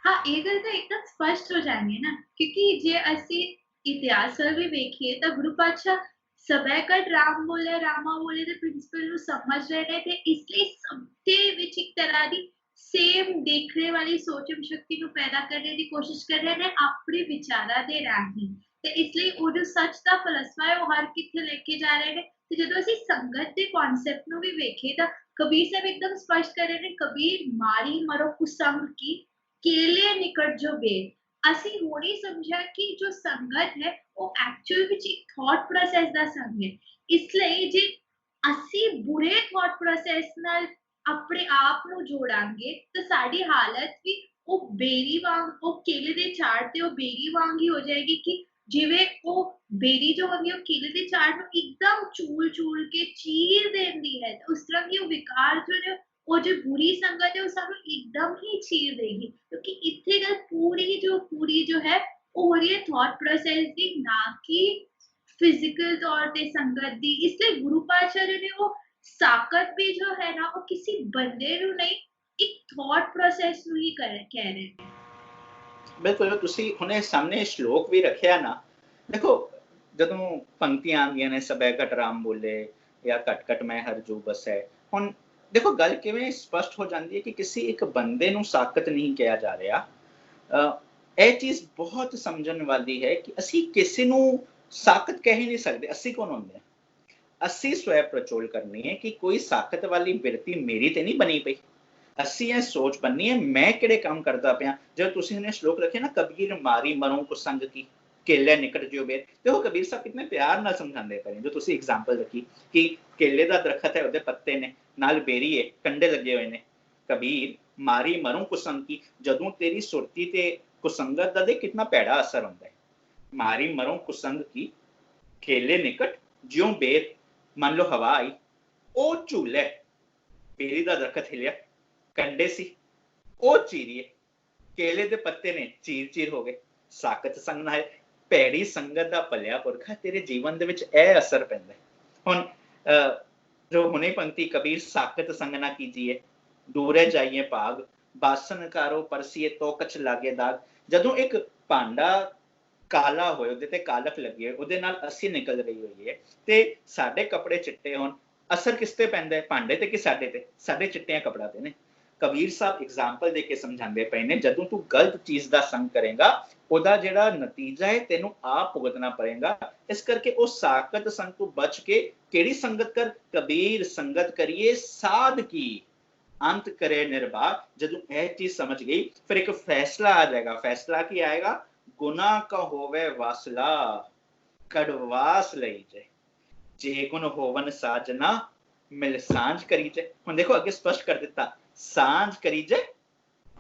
हाँ, ये गल तो एकदम स्पष्ट हो जाएंगे ना, क्योंकि जे असी इतिहास भी वेखिए तो गुरु पातशाह सबैकट राम बोले रामा बोले ਦੇ ਪ੍ਰਿੰਸੀਪਲ ਨੂੰ ਸਮਝ ਰਹੇ ਨੇ ਤੇ ਇਸ ਲਈ ਸਭ ਦੇ ਵਿੱਚ ਇੱਕ ਤਰ੍ਹਾਂ ਦੀ ਸੇਮ ਦੇਖਣੇ ਵਾਲੀ ਸੋਚਮ ਸ਼ਕਤੀ ਨੂੰ ਪੈਦਾ ਕਰਨ ਦੀ ਕੋਸ਼ਿਸ਼ ਕਰ ਰਹੇ ਨੇ ਆਪਣੇ ਵਿਚਾਰਾਂ ਦੇ ਰਾਹੀਂ। ਤੇ ਇਸ ਲਈ ਉਹ ਜੋ ਸੱਚ ਦਾ ਫਲਸਫਾ ਹੈ ਉਹ ਹਰ ਕਿੱਥੇ ਲੈ ਕੇ ਜਾ ਰਹੇ ਨੇ। ਤੇ ਜਦੋਂ ਅਸੀਂ ਸੰਗਤ ਦੇ ਕਨਸੈਪਟ ਨੂੰ ਵੀ ਵੇਖੀਏ ਤਾਂ ਕਬੀਰ ਸਾਹਿਬ ਇੱਕਦਮ ਸਪਸ਼ਟ ਕਰ ਰਹੇ ਨੇ, ਕਬੀਰ ਮਾਰੀ ਮਰੋ ਕੁਸੰਗ ਕੀ, केले निकट जो बेद। ਅਸੀਂ ਹੁਣ ਹੀ ਸਮਝਿਆ ਕਿ ਜੋ ਸੰਗਤ ਹੈ ਉਹ ਐਕਚੁਅਲ ਵਿੱਚ ਇੱਕ ਥਾਟ ਪ੍ਰੋਸੈਸ ਦਾ ਸੰਗ ਹੈ। ਇਸ ਲਈ ਜੇ ਅਸੀਂ ਬੁਰੇ ਥਾਟ ਪ੍ਰੋਸੈਸ ਨਾਲ ਆਪਣੇ ਆਪ ਨੂੰ ਜੋੜਾਂਗੇ ਤਾਂ ਸਾਡੀ ਹਾਲਤ ਵੀ ਉਹ ਬੇਰੀ ਵਾਂਗ, ਉਹ ਕੇਲੇ ਦੇ ਝਾੜ ਤੇ ਉਹ ਬੇਰੀ ਵਾਂਗ ਹੀ ਹੋ ਜਾਏਗੀ ਕਿ ਜਿਵੇਂ ਉਹ ਬੇਰੀ ਜੋ ਹੁੰਦੀ ਹੈ ਉਹ ਕੇਲੇ ਦੇ ਝਾੜ ਨੂੰ ਇੱਕਦਮ ਚੂਲ ਚੂਲ ਕੇ ਚੀਰ ਦਿੰਦੀ ਹੈ, ਉਸ ਤਰ੍ਹਾਂ ਦੀ ਉਹ ਵਿਕਾਰ ਜੋ ਨੇ ਉਹ ਜੋ बुरी संगत है वो सानू एकदम ही चीर देगी। क्योंकि इत्थे गल पूरी जो है वो हो रही है थॉट प्रोसेस दी, ना कि फिजिकल तौर ते संगत दी। इसलिए गुरु पातशाह ने वो साकत भी जो है ना वो किसी बंदे नु नहीं, एक थॉट प्रोसेस नु ही कह रहे हैं। ਬਿਲਕੁਲ। ਤੁਸੀਂ ਹੁਣੇ ਸਾਹਮਣੇ ਸ਼ਲੋਕ ਵੀ ਰੱਖਿਆ ਨਾ, ਦੇਖੋ ਜਦੋਂ ਪੰਕਤੀਆਂ ਆਉਂਦੀਆਂ ਨੇ ਸਬੈ ਘਟ ਰਾਮ ਬੋਲੇ ਜਾਂ ਘਟ ਘਟ ਮੈਂ ਹਰ ਜੂ ਬਸੈ, ਹੁਣ ਦੇਖੋ ਗੱਲ ਕਿਵੇਂ ਸਪਸ਼ਟ ਹੋ ਜਾਂਦੀ ਹੈ ਕਿ ਕਿਸੇ ਇੱਕ ਬੰਦੇ ਨੂੰ ਸਾਕਤ ਨਹੀਂ ਕਿਹਾ ਜਾ ਰਿਹਾ। ਇਹ ਚੀਜ਼ ਬਹੁਤ ਸਮਝਣ ਵਾਲੀ ਹੈ ਕਿ ਅਸੀਂ ਕਿਸੇ ਨੂੰ ਸਾਕਤ ਕਹਿ ਹੀ ਨਹੀਂ ਸਕਦੇ। ਅਸੀਂ ਕੌਣ ਹੁੰਦੇ ਹਾਂ? ਅਸੀਂ ਸਵੈ ਪ੍ਰਚੋਲ ਕਰਨੀ ਹੈ ਕਿ ਕੋਈ ਸਾਕਤ ਵਾਲੀ ਬਿਰਤੀ ਮੇਰੀ ਤੇ ਨਹੀਂ ਬਣੀ ਪਈ। ਅਸੀਂ ਇਹ ਸੋਚ ਬੰਨੀ ਹੈ ਮੈਂ ਕਿਹੜੇ ਕੰਮ ਕਰਦਾ ਪਿਆ। ਜਦ ਤੁਸੀਂ ਨੇ ਸ਼ਲੋਕ ਰੱਖਿਆ ਨਾ, ਕਬੀਰ ਮਾਰੀ ਮਰੋਂ ਕੁਸੰਗ ਕੀ, ਕੇਲੇ ਨਿਕਟ ਜਿਉ ਬੇਰ। ਦੇਖੋ ਕਬੀਰ ਸਾਹਿਬ ਕਿੰਨੇ ਪਿਆਰ ਨਾਲ ਸਮਝਾਉਂਦੇ ਪਏ ਜੋ ਤੁਸੀਂ ਐਗਜ਼ਾਮਪਲ ਰੱਖੀ ਕਿ ਕੇਲੇ ਦਾ ਦਰਖਤ ਹੈ, ਉਹਦੇ ਪੱਤੇ ਨੇ, ਨਾਲ ਬੇਰੀ ਹੈ, ਕੰਡੇ ਲੱਗੇ ਹੋਏ ਨੇ। ਕਬੀਰ ਮਾਰੀ ਮਰੂੰ ਕੁਸੰਗ ਕੀ, ਜਦੋਂ ਤੇਰੀ ਸੁਰਤੀ ਤੇ ਕੁਸੰਗਤ ਦਾ ਦੇ ਕਿੰਨਾ ਭੈੜਾ ਅਸਰ ਹੁੰਦਾ ਹੈ। ਮਾਰੀ ਮਰੂੰ ਕੁਸੰਗ ਕੀ ਕੇਲੇ ਨਿਕਟ ਜਿਉਂ ਬੇਰ। ਮੰਨ ਲਓ ਹਵਾ ਆਈ, ਉਹ ਝੂਲੇ, ਬੇਰੀ ਦਾ ਦਰਖਤ ਹਿਲਿਆ, ਕੰਡੇ ਸੀ ਉਹ ਚੀਰੀਏ, ਕੇਲੇ ਦੇ ਪੱਤੇ ਨੇ ਚੀਰ ਚੀਰ ਹੋ ਗਏ। ਸਾਕਤ ਸੰਗ ਨਾਲ ਭੈੜੀ ਸੰਗਤ ਦਾ ਭਲਿਆ ਪੁਰਖਾ, ਤੇਰੇ ਜੀਵਨ ਦੇ ਵਿੱਚ ਇਹ ਅਸਰ ਪੈਂਦਾ। ਹੁਣ ਜੋ ਹੁਣੇ ਪੰਕਤੀ ਕਬੀਰ ਸਾਕਤ ਸੰਗ ਨਾ ਕੀਜੀਏ ਦੂਰੇ ਜਾਈਏ ਭਾਗ, ਬਾਸਨ ਕਾਰੋ ਪਰਸੀਏ ਤੋ ਕਛ ਲਾਗੇ ਦਾਗ। ਜਦੋਂ ਇੱਕ ਭਾਂਡਾ ਕਾਲਾ ਹੋਏ, ਉਹਦੇ ਤੇ ਕਾਲਕ ਲੱਗੀ ਹੋਏ, ਉਹਦੇ ਨਾਲ ਅਸੀਂ ਨਿਕਲ ਰਹੀ ਹੋਈ ਹੈ ਤੇ ਸਾਡੇ ਕੱਪੜੇ ਚਿੱਟੇ ਹੋਣ, ਅਸਰ ਕਿਸ ਤੇ ਪੈਂਦਾ ਹੈ? ਭਾਂਡੇ ਤੇ ਕਿ ਸਾਡੇ ਤੇ? ਸਾਡੇ ਚਿੱਟਿਆਂ ਕੱਪੜਾ ਤੇ ਨੇ। ਕਬੀਰ ਸਾਹਿਬ ਐਗਜ਼ਾਮਪਲ ਦੇ ਕੇ ਸਮਝਾਉਂਦੇ ਪਏ ਨੇ, ਜਦੋਂ ਤੂੰ ਗਲਤ ਚੀਜ਼ ਦਾ ਸੰਗ ਕਰੇਗਾ ਉਹਦਾ ਜਿਹੜਾ ਨਤੀਜਾ ਹੈ ਤੈਨੂੰ ਆਪ ਭੁਗਤਣਾ ਪਏਗਾ। ਇਸ ਕਰਕੇ ਉਹ ਸਾਕਤ ਸੰਗ ਤੋਂ ਬਚ ਕੇ ਕਿਹੜੀ ਸੰਗਤ ਕਰ? ਕਬੀਰ ਸੰਗਤ ਕਰੀਏ ਸਾਧ ਕੀ ਅੰਤ ਕਰੇ ਨਿਰਭਾ। ਜਦੋਂ ਇਹ ਚੀਜ਼ ਸਮਝ ਗਈ ਫਿਰ ਇੱਕ ਫੈਸਲਾ ਆ ਜਾਏਗਾ। ਫੈਸਲਾ ਕੀ ਆਏਗਾ? ਗੁਨਾਹ ਕਾ ਹੋਵੇ ਵਾਸਲਾ ਕੜਵਾਸ ਲਈ ਜੇ, ਜੇ ਗੁਣ ਹੋਵਨ ਸਾਜਨਾ ਮਿਲ ਸਾਂਝ ਕਰੀ ਜੇ। ਹੁਣ ਦੇਖੋ ਅੱਗੇ ਸਪਸ਼ਟ ਕਰ ਦਿੱਤਾ, ਸਾਂਝ ਕਰੀ ਜੇ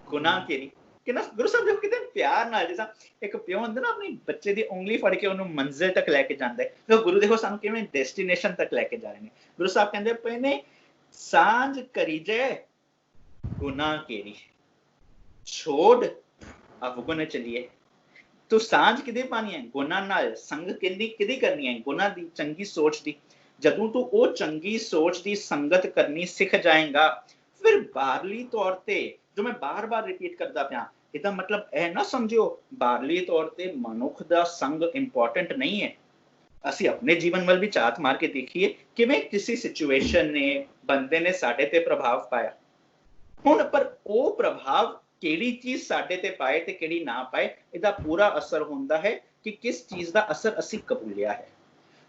ਗੁਨਾਹ ਕੇਰੀ। ਕਿੰਨਾ ਗੁਰੂ ਸਾਹਿਬ ਦੇਖੋ ਕਿਤੇ ਪਿਆਰ ਨਾਲ, ਜਿਸ ਇੱਕ ਪਿਓ ਹੁੰਦਾ ਨਾ ਆਪਣੀ ਬੱਚੇ ਦੀ ਉਂਗਲੀ ਫੜ ਕੇ ਉਹਨੂੰ ਮੰਜ਼ਿਲ ਤੱਕ ਲੈ ਕੇ ਜਾਂਦਾ ਹੈ, ਗੁਰੂ ਦੇਖੋ ਸਾਨੂੰ ਕਿਵੇਂ ਡੈਸਟੀਨੇਸ਼ਨ ਤੱਕ ਲੈ ਕੇ ਜਾ ਰਹੇ ਨੇ। ਗੁਰੂ ਸਾਹਿਬ ਕਹਿੰਦੇ ਪਏ ਨੇ ਸਾਂਝ ਕਰੀ ਜੇ ਗੁਨਾਹ ਕੇਰੀ, ਛੋੜ ਅਵਗੁਣ ਚਲੀਏ। ਤੂੰ ਸਾਂਝ ਕਿਹਦੇ ਪਾਣੀ ਹੈ? ਗੁਨਾਹ ਨਾਲ। ਸੰਗ ਕਿਹਦੀ ਕਰਨੀ ਹੈ? ਗੁਨਾਹ ਦੀ, ਚੰਗੀ ਸੋਚ ਦੀ। ਜਦੋਂ ਤੂੰ ਉਹ ਚੰਗੀ ਸੋਚ ਦੀ ਸੰਗਤ ਕਰਨੀ ਸਿੱਖ ਜਾਏਗਾ ਫਿਰ ਬਾਹਰਲੀ ਤੌਰ ਤੇ, ਜੋ ਮੈਂ ਬਾਰ-ਬਾਰ ਰਿਪੀਟ ਕਰਦਾ ਪਿਆ, ਇਹਦਾ ਮਤਲਬ ਇਹ ਨਾ ਸਮਝਿਓ ਬਾਹਰਲੀ ਤੌਰ ਤੇ ਮਨੁੱਖ ਦਾ ਸੰਗ ਇੰਪੋਰਟੈਂਟ ਨਹੀਂ ਹੈ। ਅਸੀਂ ਆਪਣੇ ਜੀਵਨ ਵੱਲ ਵੀ ਝਾਤ ਮਾਰ ਕੇ ਦੇਖੀਏ ਕਿਵੇਂ ਕਿਸੇ ਸਿਚੁਏਸ਼ਨ ਨੇ, ਬੰਦੇ ਨੇ ਸਾਡੇ ਤੇ ਪ੍ਰਭਾਵ ਪਾਇਆ। ਹੁਣ ਪਰ ਉਹ ਪ੍ਰਭਾਵ ਕਿਹੜੀ ਚੀਜ਼ ਸਾਡੇ ਤੇ ਪਾਏ ਤੇ ਕਿਹੜੀ ਨਾ ਪਾਏ, ਇਹਦਾ ਪੂਰਾ ਅਸਰ ਹੁੰਦਾ ਹੈ ਕਿ ਕਿਸ ਚੀਜ਼ ਦਾ ਅਸਰ ਅਸੀਂ ਕਬੂਲਿਆ ਹੈ।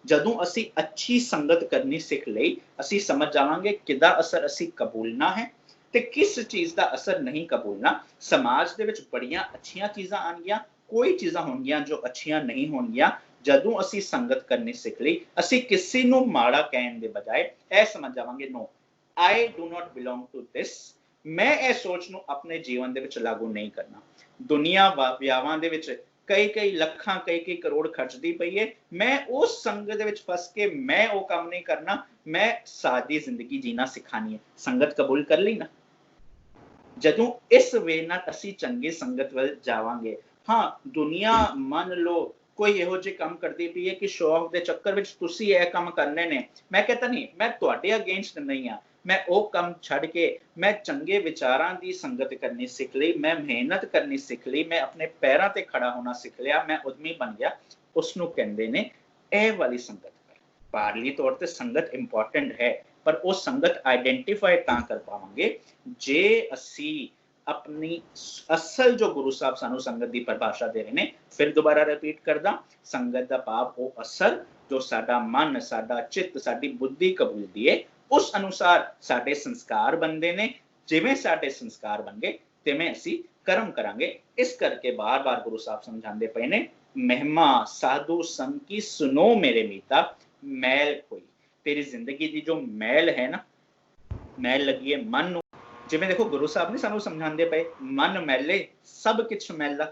ਜਦੋਂ ਅਸੀਂ ਅੱਛੀ ਸੰਗਤ ਕਰਨੀ ਸਿੱਖ ਲਈ, ਅਸੀਂ ਸਮਝ ਜਾਵਾਂਗੇ ਕਿਹਦਾ ਅਸਰ ਅਸੀਂ ਕਬੂਲਣਾ ਹੈ ਤੇ ਕਿਸ ਚੀਜ਼ ਦਾ ਅਸਰ ਨਹੀਂ ਕਬੂਲਣਾ। ਸਮਾਜ ਦੇ ਵਿੱਚ ਬੜੀਆਂ ਅੱਛੀਆਂ ਚੀਜ਼ਾਂ ਆਣਗੀਆਂ, ਕੋਈ ਚੀਜ਼ਾਂ ਹੋਣਗੀਆਂ ਜੋ ਅੱਛੀਆਂ ਨਹੀਂ ਹੋਣਗੀਆਂ। ਜਦੋਂ ਅਸੀਂ ਸੰਗਤ ਕਰਨੀ ਸਿੱਖ ਲਈ, ਅਸੀਂ ਕਿਸੇ ਨੂੰ ਮਾੜਾ ਕਹਿਣ ਦੇ ਬਜਾਏ ਇਹ ਸਮਝ ਜਾਵਾਂਗੇ, no I do not belong to this, ਮੈਂ ਇਹ ਸੋਚ ਨੂੰ ਆਪਣੇ ਜੀਵਨ ਦੇ ਵਿੱਚ ਲਾਗੂ ਨਹੀਂ ਕਰਨਾ। ਦੁਨੀਆ ਵਿਆਹਾਂ ਦੇ ਵਿੱਚ ਕਈ ਲੱਖਾਂ ਕਈ ਕਰੋੜ ਖਰਚਦੀ ਪਈ ਹੈ, ਮੈਂ ਉਸ ਸੰਗਤ ਦੇ ਵਿੱਚ ਫਸ ਕੇ ਮੈਂ ਉਹ ਕੰਮ ਨਹੀਂ ਕਰਨਾ। ਮੈਂ ਸਾਦੀ ਜ਼ਿੰਦਗੀ ਜੀਣਾ ਸਿਖਾਣੀ ਹੈ। ਸੰਗਤ ਕਬੂਲ ਕਰ ਲਈ ਨਾ। ਜਦੋਂ ਇਸ ਵੇ ਨਾਲ ਅਸੀਂ ਚੰਗੀ ਸੰਗਤ ਵੱਲ ਜਾਵਾਂਗੇ, ਹਾਂ ਦੁਨੀਆ ਮੰਨ ਲਓ ਕੋਈ ਇਹੋ ਜਿਹੇ ਕੰਮ ਕਰਦੀ ਪਈ ਹੈ ਕਿ ਸ਼ੋ ਆਫ ਦੇ ਚੱਕਰ ਵਿੱਚ ਤੁਸੀਂ ਇਹ ਕੰਮ ਕਰਨੇ ਨੇ, ਮੈਂ ਕਹਿੰਦਾ ਨਹੀਂ, ਮੈਂ ਤੁਹਾਡੇ ਅਗੇਂਸਟ ਨਹੀਂ ਆ। ਮੈਂ ਉਹ ਕੰਮ ਛੱਡ ਕੇ ਮੈਂ ਚੰਗੇ ਵਿਚਾਰਾਂ ਦੀ ਸੰਗਤ ਕਰਨੀ ਸਿੱਖ ਲਈ, ਮੈਂ ਮਿਹਨਤ ਕਰਨੀ ਸਿੱਖ ਲਈ, ਮੈਂ ਆਪਣੇ ਪੈਰਾਂ ਤੇ ਖੜਾ ਹੋਣਾ ਸਿੱਖ ਲਿਆ, ਮੈਂ ਉਦਮੀ ਬਣ ਗਿਆ। ਉਸ ਨੂੰ ਕਹਿੰਦੇ ਨੇ ਇਹ ਵਾਲੀ ਸੰਗਤ ਕਰ। ਬਾਹਰਲੀ ਤੌਰ ਤੇ ਸੰਗਤ ਇੰਪੋਰਟੈਂਟ ਹੈ, ਪਰ ਉਹ ਸੰਗਤ ਆਈਡੈਂਟੀਫਾਈ ਤਾਂ ਕਰ ਪਾਵਾਂਗੇ ਜੇ ਅਸੀਂ ਆਪਣੀ ਅਸਲ ਜੋ ਗੁਰੂ ਸਾਹਿਬ ਸਾਨੂੰ ਸੰਗਤ ਦੀ ਪਰਿਭਾਸ਼ਾ ਦੇ ਰਹੇ ਨੇ। ਫਿਰ ਦੁਬਾਰਾ ਰਿਪੀਟ ਕਰਦਾ, ਸੰਗਤ ਦਾ ਭਾਵ ਉਹ ਅਸਰ ਜੋ ਸਾਡਾ ਮਨ, ਸਾਡਾ ਚਿੱਤ, ਸਾਡੀ ਬੁੱਧੀ ਕਬੂਲਦੀ ਹੈ। ਉਸ ਅਨੁਸਾਰ ਸਾਡੇ ਸੰਸਕਾਰ ਬਣਦੇ ਨੇ। ਜਿਵੇਂ ਸਾਡੇ ਸੰਸਕਾਰ ਬਣ ਗਏ ਤਿਵੇਂ ਅਸੀਂ ਕਰਮ ਕਰਾਂਗੇ। ਇਸ ਕਰਕੇ ਬਾਰ-ਬਾਰ ਗੁਰੂ ਸਾਹਿਬ ਸਮਝਾਉਂਦੇ ਪਏ ਨੇ, ਮਹਿਮਾ ਸਾਧੂ ਸੰਗ ਕੀ ਸੁਨੋ ਮੇਰੇ ਮੀਤਾ, ਮੈਲ ਕੋਈ। ਤੇਰੀ ਜ਼ਿੰਦਗੀ ਦੀ ਜੋ ਮੈਲ ਹੈ ਨਾ, ਮੈਲ ਲੱਗੀ ਹੈ ਮਨ ਨੂੰ। ਜਿਵੇਂ ਦੇਖੋ ਗੁਰੂ ਸਾਹਿਬ ਨੇ ਸਾਨੂੰ ਸਮਝਾਉਂਦੇ ਪਏ, ਮਨ ਮੈਲੇ ਸਭ ਕੁਛ ਮੈਲਾ,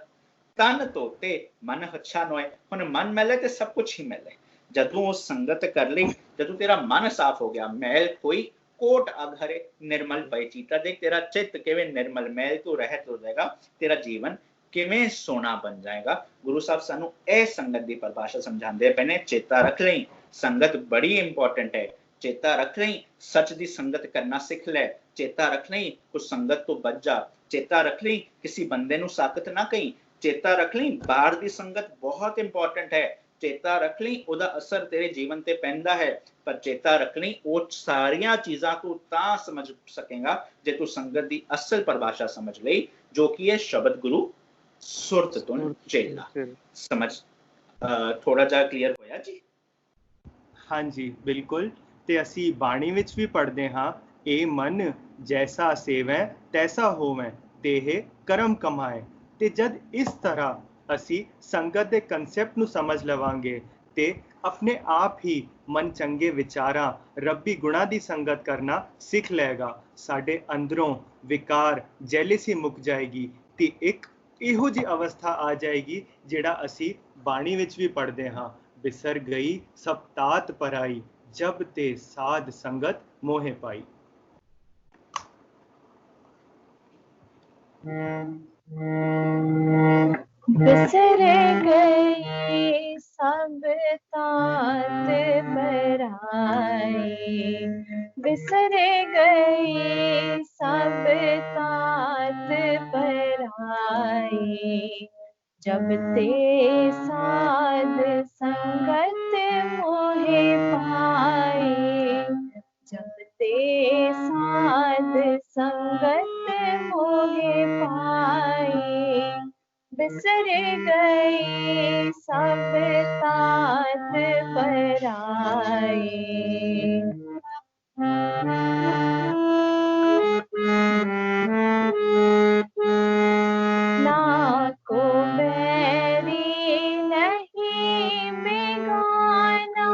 ਤਨ ਧੋਤੇ ਮਨ ਹੱਛਾ ਨੋਏ। ਹੁਣ ਮਨ ਮੈਲਾ ਤੇ ਸਭ ਕੁਛ ਹੀ ਮੈਲਾ। ਜਦੋਂ ਉਹ ਸੰਗਤ ਕਰ ਲਈ, ਜਦੋਂ ਤੇਰਾ ਮਨ ਸਾਫ਼ ਹੋ ਗਿਆ, ਮੈਲ ਕੋਈ ਕੋਟ ਅਘਰੇ ਨਿਰਮਲ ਪਏ ਚੀਤਾ। ਦੇਖ ਤੇਰਾ ਚਿੱਤ ਕਿਵੇਂ ਨਿਰਮਲ, ਮੈਲ ਤੋਂ ਰਹਿਤ ਹੋ ਜਾਏਗਾ, ਤੇਰਾ ਜੀਵਨ ਕਿਵੇਂ ਸੋਹਣਾ ਬਣ ਜਾਏਗਾ। ਗੁਰੂ ਸਾਹਿਬ ਸਾਨੂੰ ਇਹ ਸੰਗਤ ਦੀ ਪਰਿਭਾਸ਼ਾ ਸਮਝਾਉਂਦੇ ਪਏ ਨੇ। ਚੇਤਾ ਰੱਖ ਲਈ ਸੰਗਤ ਬੜੀ ਇੰਪੋਰਟੈਂਟ ਹੈ। ਚੇਤਾ ਰੱਖ ਲਈ ਸੱਚ ਦੀ ਸੰਗਤ ਕਰਨਾ ਸਿੱਖ ਲੈ। ਚੇਤਾ ਰੱਖ ਲਈ ਕੁਝ ਸੰਗਤ ਤੋਂ ਬਚ ਜਾ। ਚੇਤਾ ਰੱਖ ਲਈ ਕਿਸੇ ਬੰਦੇ ਨੂੰ ਸਾਕਤ ਨਾ ਕਹੀਂ। ਚੇਤਾ ਰੱਖ ਲਈ ਬਾਹਰ ਦੀ ਸੰਗਤ ਬਹੁਤ ਇੰਪੋਰਟੈਂਟ ਹੈ। ਚੇਤਾ ਰੱਖ ਲਈ ਉਹਦਾ ਅਸਰ ਤੇਰੇ ਜੀਵਨ ਤੇ ਪੈਂਦਾ ਹੈ। ਪਰ ਚੇਤਾ ਰੱਖ ਲਈ ਉਹ ਸਾਰੀਆਂ ਚੀਜ਼ਾਂ ਤੂੰ ਤਾਂ ਸਮਝ ਸਕੇਗਾ ਜੇ ਤੂੰ ਸੰਗਤ ਦੀ ਅਸਲ ਪਰਿਭਾਸ਼ਾ ਸਮਝ ਲਈ, ਜੋ ਕਿ ਹੈ ਸ਼ਬਦ ਗੁਰੂ ਸੁਰਤ ਤੋਂ ਚੇਲਾ। ਸਮਝ ਥੋੜਾ ਜਿਹਾ ਕਲੀਅਰ ਹੋਇਆ ਜੀ? ਹਾਂਜੀ ਬਿਲਕੁਲ। ਤੇ ਅਸੀਂ ਬਾਣੀ ਵਿੱਚ ਵੀ ਪੜ੍ਹਦੇ ਹਾਂ, ਇਹ ਮਨ ਜੈਸਾ ਸੇਵੈ ਤੈਸਾ ਹੋਵੈ, ਤੇ ਕਰਮ ਕਮਾਏ। ਤੇ ਜਦ ਇਸ ਤਰ੍ਹਾਂ ਅਸੀਂ ਸੰਗਤ ਦੇ ਕਨਸੈਪਟ ਨੂੰ ਸਮਝ ਲਵਾਂਗੇ ਤੇ ਆਪਣੇ ਆਪ ਹੀ ਮਨ ਚੰਗੇ ਵਿਚਾਰਾਂ ਰੱਬੀ ਗੁਣਾਂ ਦੀ ਸੰਗਤ ਕਰਨਾ ਸਿੱਖ ਲਏਗਾ। ਸਾਡੇ ਅੰਦਰੋਂ ਵਿਕਾਰ ਜੈਲਸੀ ਮੁੱਕ ਜਾਏਗੀ ਤੇ ਇੱਕ ਇਹੋ ਜਿਹੀ ਅਵਸਥਾ ਆ ਜਾਏਗੀ ਜਿਹੜਾ ਅਸੀਂ ਬਾਣੀ ਵਿੱਚ ਵੀ ਪੜ੍ਹਦੇ ਹਾਂ, ਬਿਸਰ ਗਈ ਸਭ ਤਾਤ ਪਰਾਈ, ਜਬ ਤੇ ਸਾਧ ਸੰਗਤ ਮੋਹਿ ਪਾਈ। बिसर गई सब तात पराई, बिसर गई सब तात पराई, जब ते साध संगत मोहे पाई, जब ते साध संगत मोहे पाई, बिसर गई सब तात पराई। ना को बैरी नहीं बेगाना,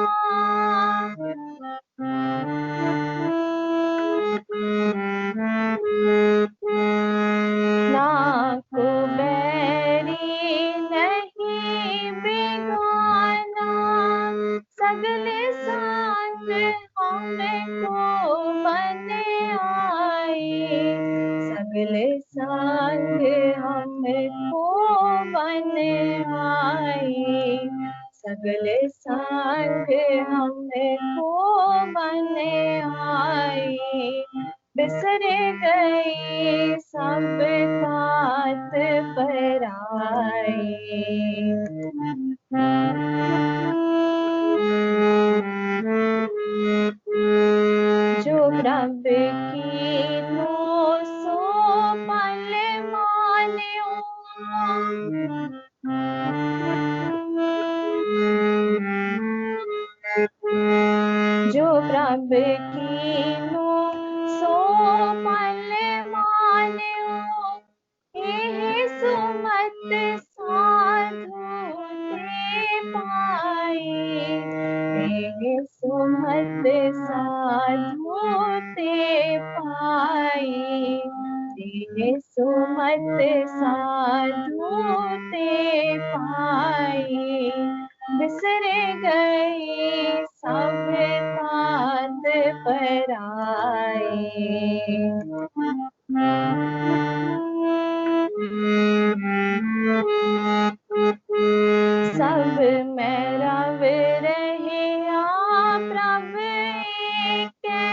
ना को बैरी नहीं बेगाना, सगले संग हमको बने आई, सगले संग हमको बने आई, सगले संग हमको बने आई, बिसर गई सब तात पराई। जो प्रभ की नो सो पल मान्यो, जो प्रभ की नो सो पल मान्यो, एहि सुमत साधु ते पाई, एहि सुमत साधु ते पाई, एहि सुमत साधु ते पाई, बिसर गई सब तात पराई। सब में रव रहिया प्रभ एकै,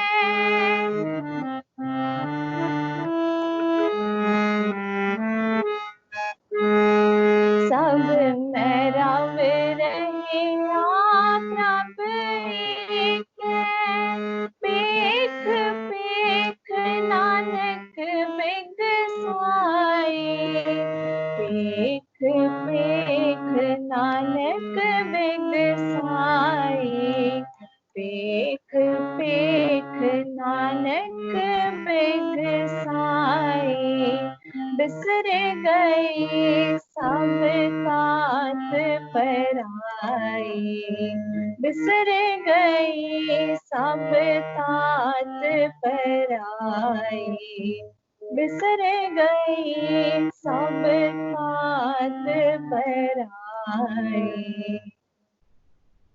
सब में रव रहिया प्रभ एकै, पेख पेख नानक बिग साई, पेख पेख नानक बिग साई, पेख पेख नानक बिग साई, बिसर गई सब तात पराई, बिसर गई सब तात पराई, बिसर गई सब तात पराई।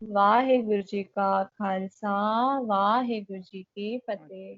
वाहिगुरु जी का खालसा, वाहिगुरु जी की फतेह।